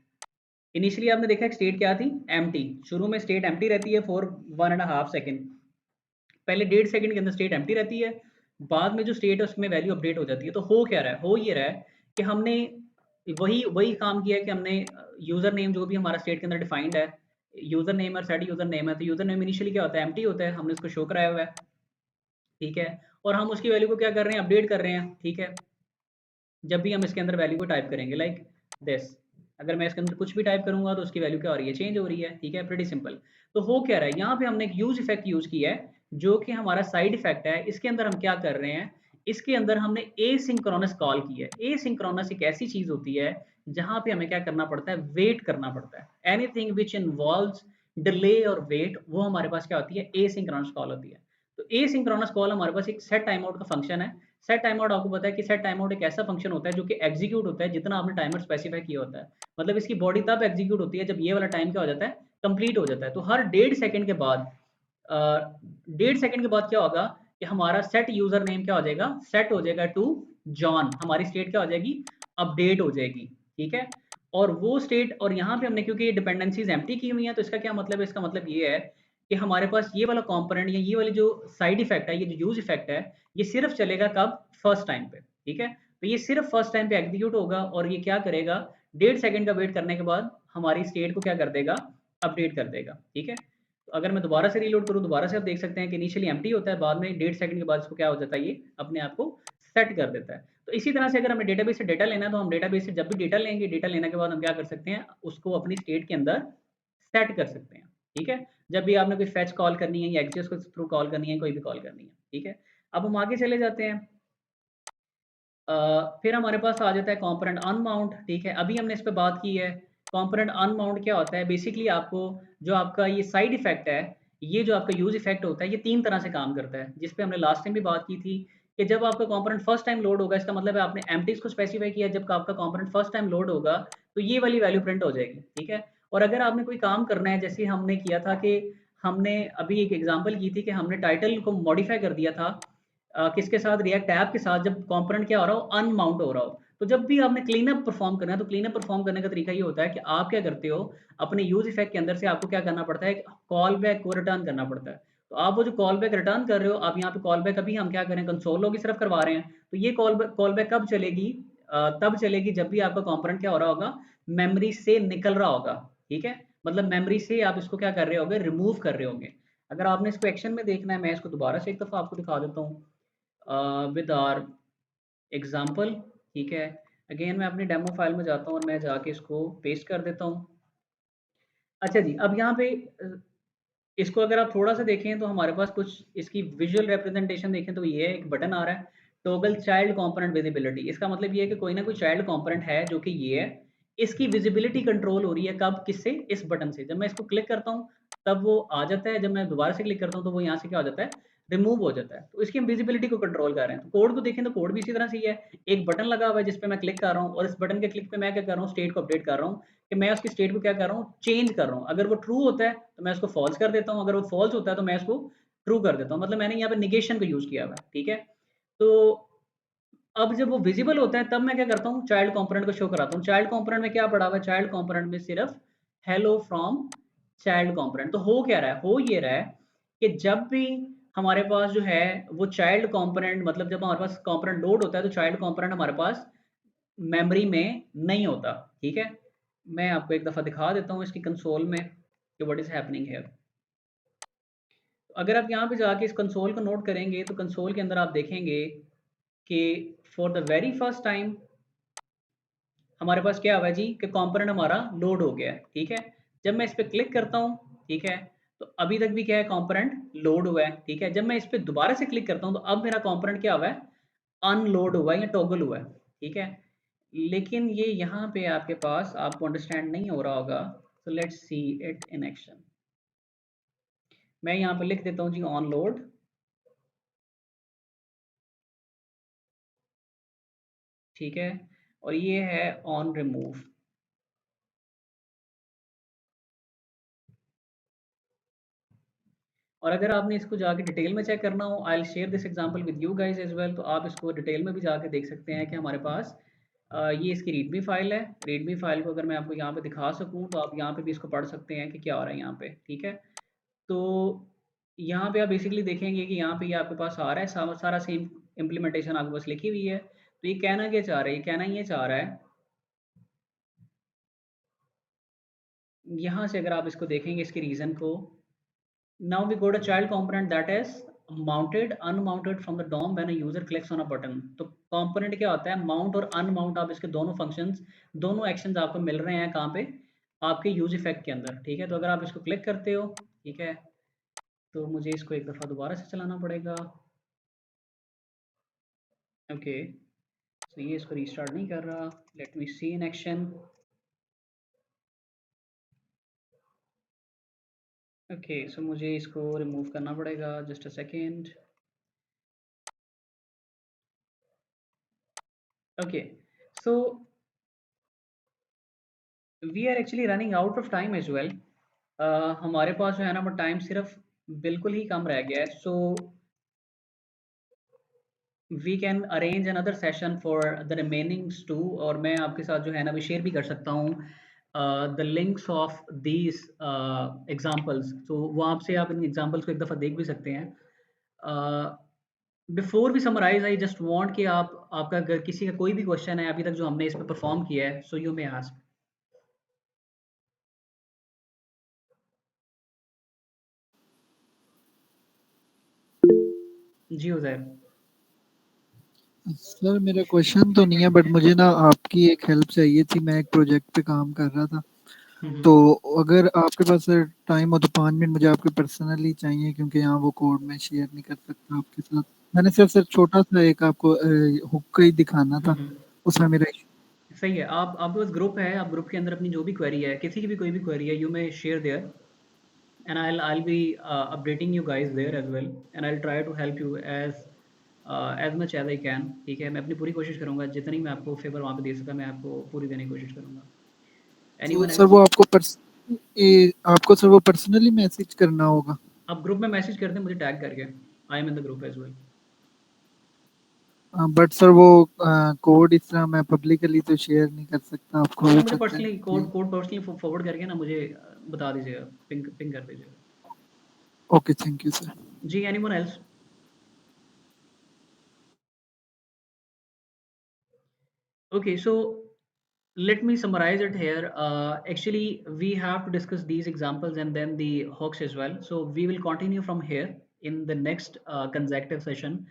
इनिशियली आपने देखा स्टेट क्या थी, एम्प्टी। शुरू में स्टेट एम्प्टी रहती है फॉर 1.5 सेकेंड, पहले 1.5 सेकंड के अंदर स्टेट एम्प्टी रहती है, बाद में जो स्टेट है उसमें वैल्यू अपडेट हो जाती है। तो हो क्या रहा है, हो ये रहा है कि हमने वही वही काम किया है कि हमने यूजर नेम जो भी हमारा स्टेट के अंदर डिफाइंड है, यूजर नेम और सेट यूजर नेम है, तो यूजर नेम इनिशियली क्या होता है, एम्प्टी होता है, हमने उसको शो कराया हुआ है, ठीक है। और हम उसकी वैल्यू को क्या कर रहे हैं, अपडेट कर रहे हैं, ठीक है। जब भी हम इसके अंदर वैल्यू को टाइप करेंगे लाइक दिस, अगर मैं इसके अंदर कुछ भी टाइप करूंगा तो उसकी वैल्यू क्या हो रही है, चेंज हो रही है, ठीक है, प्रीटी सिंपल। तो हो क्या रहा है, यहाँ पे हमने एक यूज इफेक्ट यूज किया है जो कि हमारा साइड इफेक्ट है। इसके अंदर हम क्या कर रहे हैं, इसके अंदर हमने एसिंक्रोनस कॉल की है। एसिंक्रोनस एक ऐसी चीज होती है जहां पे हमें क्या करना पड़ता है, वेट करना पड़ता है। एनीथिंग विच इन्वॉल्व्स डिले और वेट, वो हमारे पास क्या होती है, एसिंक्रोनस कॉल होती है। तो एसिंक्रोनस कॉल हमारे पास एक सेट टाइम आउट का फंक्शन है। सेट टाइम आउट आपको पता है कि सेट टाइम आउट एक ऐसा फंक्शन होता है जो कि एग्जीक्यूट होता है जितना आपने टाइमर स्पेसिफाई किया होता है। मतलब इसकी बॉडी तब एग्जीक्यूट होती है जब ये वाला टाइम क्या हो जाता है, कंप्लीट हो जाता है। तो हर 1.5 सेकंड के बाद 1.5 सेकंड के बाद क्या होगा कि हमारा सेट यूजर नेम क्या हो जाएगा, सेट हो जाएगा टू जॉन, हमारी स्टेट क्या हो जाएगी, अपडेट हो जाएगी, ठीक है। और वो स्टेट, और यहाँ पे हमने क्योंकि ये डिपेंडेंसीज एम्प्टी की हुई है, तो इसका क्या मतलब है, इसका मतलब ये है कि हमारे पास ये वाला कंपोनेंट या ये वाली जो साइड इफेक्ट है, ये जो यूज इफेक्ट है, ये सिर्फ चलेगा कब, फर्स्ट टाइम पे, ठीक है। तो ये सिर्फ फर्स्ट टाइम पे एग्जीक्यूट होगा और ये क्या करेगा, 1.5 सेकंड का वेट करने के बाद हमारी स्टेट को क्या कर देगा, अपडेट कर देगा, ठीक है। तो अगर मैं दोबारा से रीलोड करूँ, दोबारा से आप देख सकते हैं कि इनिशियली एम्प्टी होता है, बाद में 1.5 सेकंड के बाद इसको क्या हो जाता है, ये अपने आप को सेट कर देता है। तो इसी तरह से अगर हमें डेटाबेस से डेटा लेना है तो हम डेटाबेस से जब भी डेटा लेंगे, डेटा लेने के बाद हम क्या कर सकते हैं, उसको अपनी स्टेट के अंदर सेट कर सकते हैं, ठीक है। जब भी आपने कोई फैच कॉल करनी है या एक्सेस को थ्रू कॉल करनी है, कोई भी कॉल करनी है, ठीक है। अब हम आगे चले जाते हैं। फिर हमारे पास आ जाता है कंपोनेंट अनमाउंट, ठीक है। अभी हमने इस पे बात की है। कंपोनेंट अनमाउंट क्या होता है, बेसिकली आपको जो आपका ये साइड इफेक्ट है, ये जो आपका यूज इफेक्ट होता है, ये 3 तरह से काम करता है, जिस पे हमने लास्ट टाइम भी बात की थी कि जब आपका कंपोनेंट फर्स्ट टाइम लोड होगा, इसका मतलब है आपने एम्प्टीज को स्पेसिफाई किया, जब आपका कंपोनेंट फर्स्ट टाइम लोड होगा तो ये वाली वैल्यू प्रिंट हो जाएगी, ठीक है। और अगर आपने कोई काम करना है, जैसे हमने किया था कि हमने अभी एक एग्जांपल की थी कि हमने टाइटल को मॉडिफाई कर दिया था, किसके साथ, रिएक्ट ऐप के साथ, जब कंपोनेंट क्या हो रहा हो, अनमाउंट हो रहा हो। तो जब भी आपने क्लीन अप परफॉर्म करना है, तो क्लीन अप परफॉर्म करने का तरीका ये होता है कि आप क्या करते हो, अपने यूज इफेक्ट के अंदर से आपको क्या करना पड़ता है, कॉल बैक को रिटर्न करना पड़ता है। तो आप वो जो कॉल बैक रिटर्न कर रहे हो, आप यहाँ पे कॉल बैक अभी हम क्या करें, कंसोल लॉग की तरफ करवा रहे हैं, तो ये कॉल बैक कब चलेगी, तब चलेगी जब भी आपका कंपोनेंट क्या हो रहा होगा, मेमोरी से निकल रहा होगा, ठीक है। मतलब मेमोरी से आप इसको क्या कर रहे होगे, रिमूव कर रहे होंगे। अगर आपने इसको एक्शन में देखना है, मैं इसको दोबारा से एक दफा आपको दिखा देता हूँ विद आर एग्जाम्पल, ठीक है। अगेन मैं अपनी डेमो फाइल में जाता हूँ और मैं जाके इसको पेस्ट कर देता हूँ। अच्छा जी, अब यहाँ पे इसको अगर आप थोड़ा सा देखें तो हमारे पास कुछ इसकी विजुअल रिप्रेजेंटेशन देखें तो ये एक बटन आ रहा है, टॉगल चाइल्ड कंपोनेंट विजिबिलिटी। इसका मतलब ये है कि कोई ना कोई चाइल्ड कंपोनेंट है जो कि ये है, इसकी विजिबिलिटी कंट्रोल हो रही है कब, किससे, इस बटन से। जब मैं इसको क्लिक करता हूँ तब वो आ जाता है, जब मैं दोबारा से क्लिक करता हूँ तो वो यहाँ से क्या हो जाता है, रिमूव हो जाता है। तो इसकी हम विजिबिलिटी को कंट्रोल कर रहे हैं। तो कोड को देखें तो कोड भी इसी तरह से ही है, एक बटन लगा हुआ है जिस पे मैं क्लिक कर रहा हूँ, और इस बटन के क्लिक पे मैं क्या कर रहा हूँ, स्टेट को अपडेट कर रहा हूँ, कि मैं उसकी स्टेट को क्या कर रहा हूँ, चेंज कर रहा हूँ। अगर वो ट्रू होता है तो मैं उसको फॉल्स कर देता हूँ, अगर वो फॉल्स होता है तो मैं उसको ट्रू कर देता हूँ। मतलब मैंने यहाँ पे निगेशन का यूज किया हुआ है, ठीक है। तो अब जब वो विजिबल होता है तब मैं क्या करता हूँ, चाइल्ड कंपोनेंट को शो कराता हूँ। चाइल्ड कंपोनेंट में क्या पड़ा हुआ है, चाइल्ड कंपोनेंट में सिर्फ हेलो फ्रॉम चाइल्ड कंपोनेंट। तो हो क्या रहा है, हो ये रहा है कि जब भी हमारे पास जो है वो चाइल्ड कंपोनेंट, मतलब जब हमारे पास कंपोनेंट लोड होता है तो चाइल्ड कंपोनेंट हमारे पास मेमोरी में नहीं होता, ठीक है। मैं आपको एक दफा दिखा देता हूँ इसकी कंसोल में कि व्हाट इज हैपनिंग हियर। अगर आप यहाँ पे जाके इस कंसोल को नोट करेंगे तो कंसोल के अंदर आप देखेंगे कि for the very first time हमारे पास क्या हुआ है जी, कि कंपोनेंट हमारा लोड हो गया है, ठीक है। जब मैं इस पर क्लिक करता हूँ, ठीक है, तो अभी तक भी क्या है, कंपोनेंट लोड हुआ है, ठीक है। जब मैं इस पर दोबारा से क्लिक करता हूँ तो अब मेरा कंपोनेंट क्या हुआ है, अनलोड हुआ है या टॉगल हुआ है, ठीक है। लेकिन ये यहाँ पे आपके पास आपको अंडरस्टैंड नहीं हो रहा होगा। सो let's see it in action. मैं यहाँ पे लिख देता हूँ जी ऑन लोड, ठीक है, और ये है ऑन रिमूव। और अगर आपने इसको जाके डिटेल में चेक करना हो, I will share this example with you guys as well, तो आप इसको डिटेल में भी जाके देख सकते हैं कि हमारे पास ये इसकी रीडमी फाइल है। रीडमी फाइल को अगर मैं आपको यहाँ पे दिखा सकूँ तो आप यहाँ पे भी इसको पढ़ सकते हैं कि क्या हो रहा है यहाँ पे, ठीक है। तो यहाँ पे आप बेसिकली देखेंगे कि यहाँ पे ये आपके पास आ रहा है, सारा सेम इम्प्लीमेंटेशन आपके पास लिखी हुई है। तो ये कहना क्या चाह रहा है, ये कहना ये चाह रहा है, यहाँ से अगर आप इसको देखेंगे इसके रीज़न को, now we got a child component that is mounted unmounted from the DOM when a user clicks on a button। तो component क्या होता है, mount और unmount, आप इसके दोनों functions, दोनों actions आपको मिल रहे हैं कहाँ पे, आपके यूज इफेक्ट के अंदर, ठीक है। तो अगर आप इसको क्लिक करते हो, ठीक है, तो मुझे इसको एक दफ़ा दोबारा से चलाना पड़ेगा। ओके, तो ये इसको रीस्टार्ट नहीं कर रहा, let me see in action. Okay, so मुझे इसको रिमूव करना पड़ेगा, just a second. Okay, so we are actually running out of time as well. हमारे पास जो है ना वो टाइम सिर्फ बिल्कुल ही कम रह गया है। So we can arrange another session for the remainings too, और मैं आपके साथ जो है ना वो शेयर भी कर सकता हूँ the links of these examples. तो वहाँ से आप इन एग्जाम्पल्स को एक दफ़ा देख भी सकते हैं। Before we summarise, I just want कि आप, आपका अगर किसी का कोई भी क्वेश्चन है अभी तक जो हमने इस पर परफॉर्म किया है, सो यू मे आस्क। जी उजैर। सर मेरा क्वेश्चन तो नहीं है, बट मुझे ना आपकी एक हेल्प चाहिए थी। मैं एक प्रोजेक्ट पे काम कर रहा था, तो अगर आपके पास सर टाइम हो तो 5 मिनट मुझे आपके पर्सनली चाहिए, क्योंकि यहाँ वो कोड में शेयर नहीं कर सकता आपके साथ। मैंने सिर्फ सर छोटा सा एक आपको हुक ही दिखाना था, उसमें मेरा सही है, आप, आपके पास ग्रुप है, आप ग्रुप के अंदर अपनी जो भी क्वेरी है, किसी की भी कोई भी क्वेरी है, you may share their and I'll be updating you guys there as well, and I'll try to help you as much as I can, ठीक है। मैं अपनी पूरी कोशिश करूँगा, जितनी मैं आपको फेवर वहाँ पे दे सका मैं आपको पूरी देने की कोशिश करूँगा। तो एनीवन सर एल्स? वो आपको सर वो पर्सनली मैसेज करना होगा। आप ग्रुप में मैसेज कर दें मुझे टैग करके, I am in the group as well. But sir वो कोड इस तरह मैं पब्लिकली तो शेयर नहीं कर सकता, आपको भी मुझे पता है। पर्सनली कोड पर्सनली फॉरवर्ड करके ना मुझे बता दीजिएगा, पिंग कर दीजिएगा। Okay, thank you sir. जी, anyone else? Okay, so let me summarize it here. Actually, we have to discuss these examples and then the hooks as well. So we will continue from here in the next consecutive session.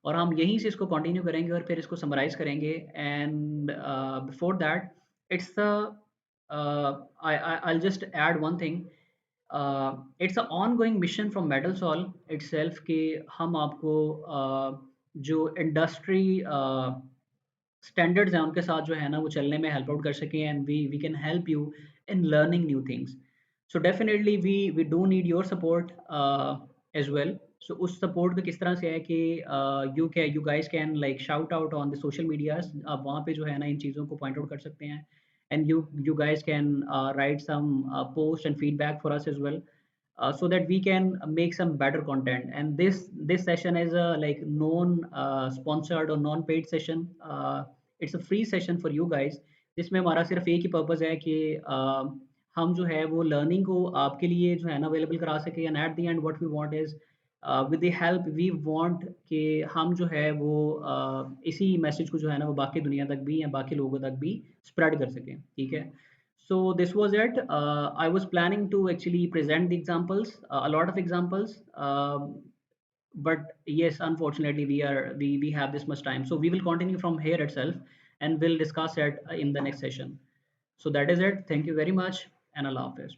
और हम यहीं से इसको कंटिन्यू करेंगे और फिर इसको समराइज करेंगे। And before that, it's I'll just add one thing. It's a ongoing mission from मेडलसॉल इटसेल्फ कि हम आपको जो इंडस्ट्री स्टैंडर्ड्स हैं उनके साथ जो है ना वो चलने में हेल्प आउट कर सकें, and we can help you in learning new things. So definitely we do need your support as well. So उस सपोर्ट का किस तरह से है कि you guys can like shout out on the social medias, आप वहाँ पे जो है ना इन चीज़ों को पॉइंट आउट कर सकते हैं, and you guys can write some post and feedback for us as well, so that we can make some better content. And this session is a like non sponsored or non paid session. It's a free session for you guys, जिसमें हमारा सिर्फ एक ही पर्पस है कि हम जो है वो लर्निंग को आपके लिए जो है ना अवेलेबल करा सके, and at the end what we want is with the help we want कि हम जो है वो इसी मैसेज को जो है ना वो बाकी दुनिया तक भी या बाकी लोगों तक भी स्प्रेड कर सकें, ठीक है। So this was it. I was planning to actually present the examples, a lot of examples, but yes, unfortunately, we have this much time. So we will continue from here itself, and we'll discuss it in the next session. So that is it. Thank you very much, and Allah Hafiz.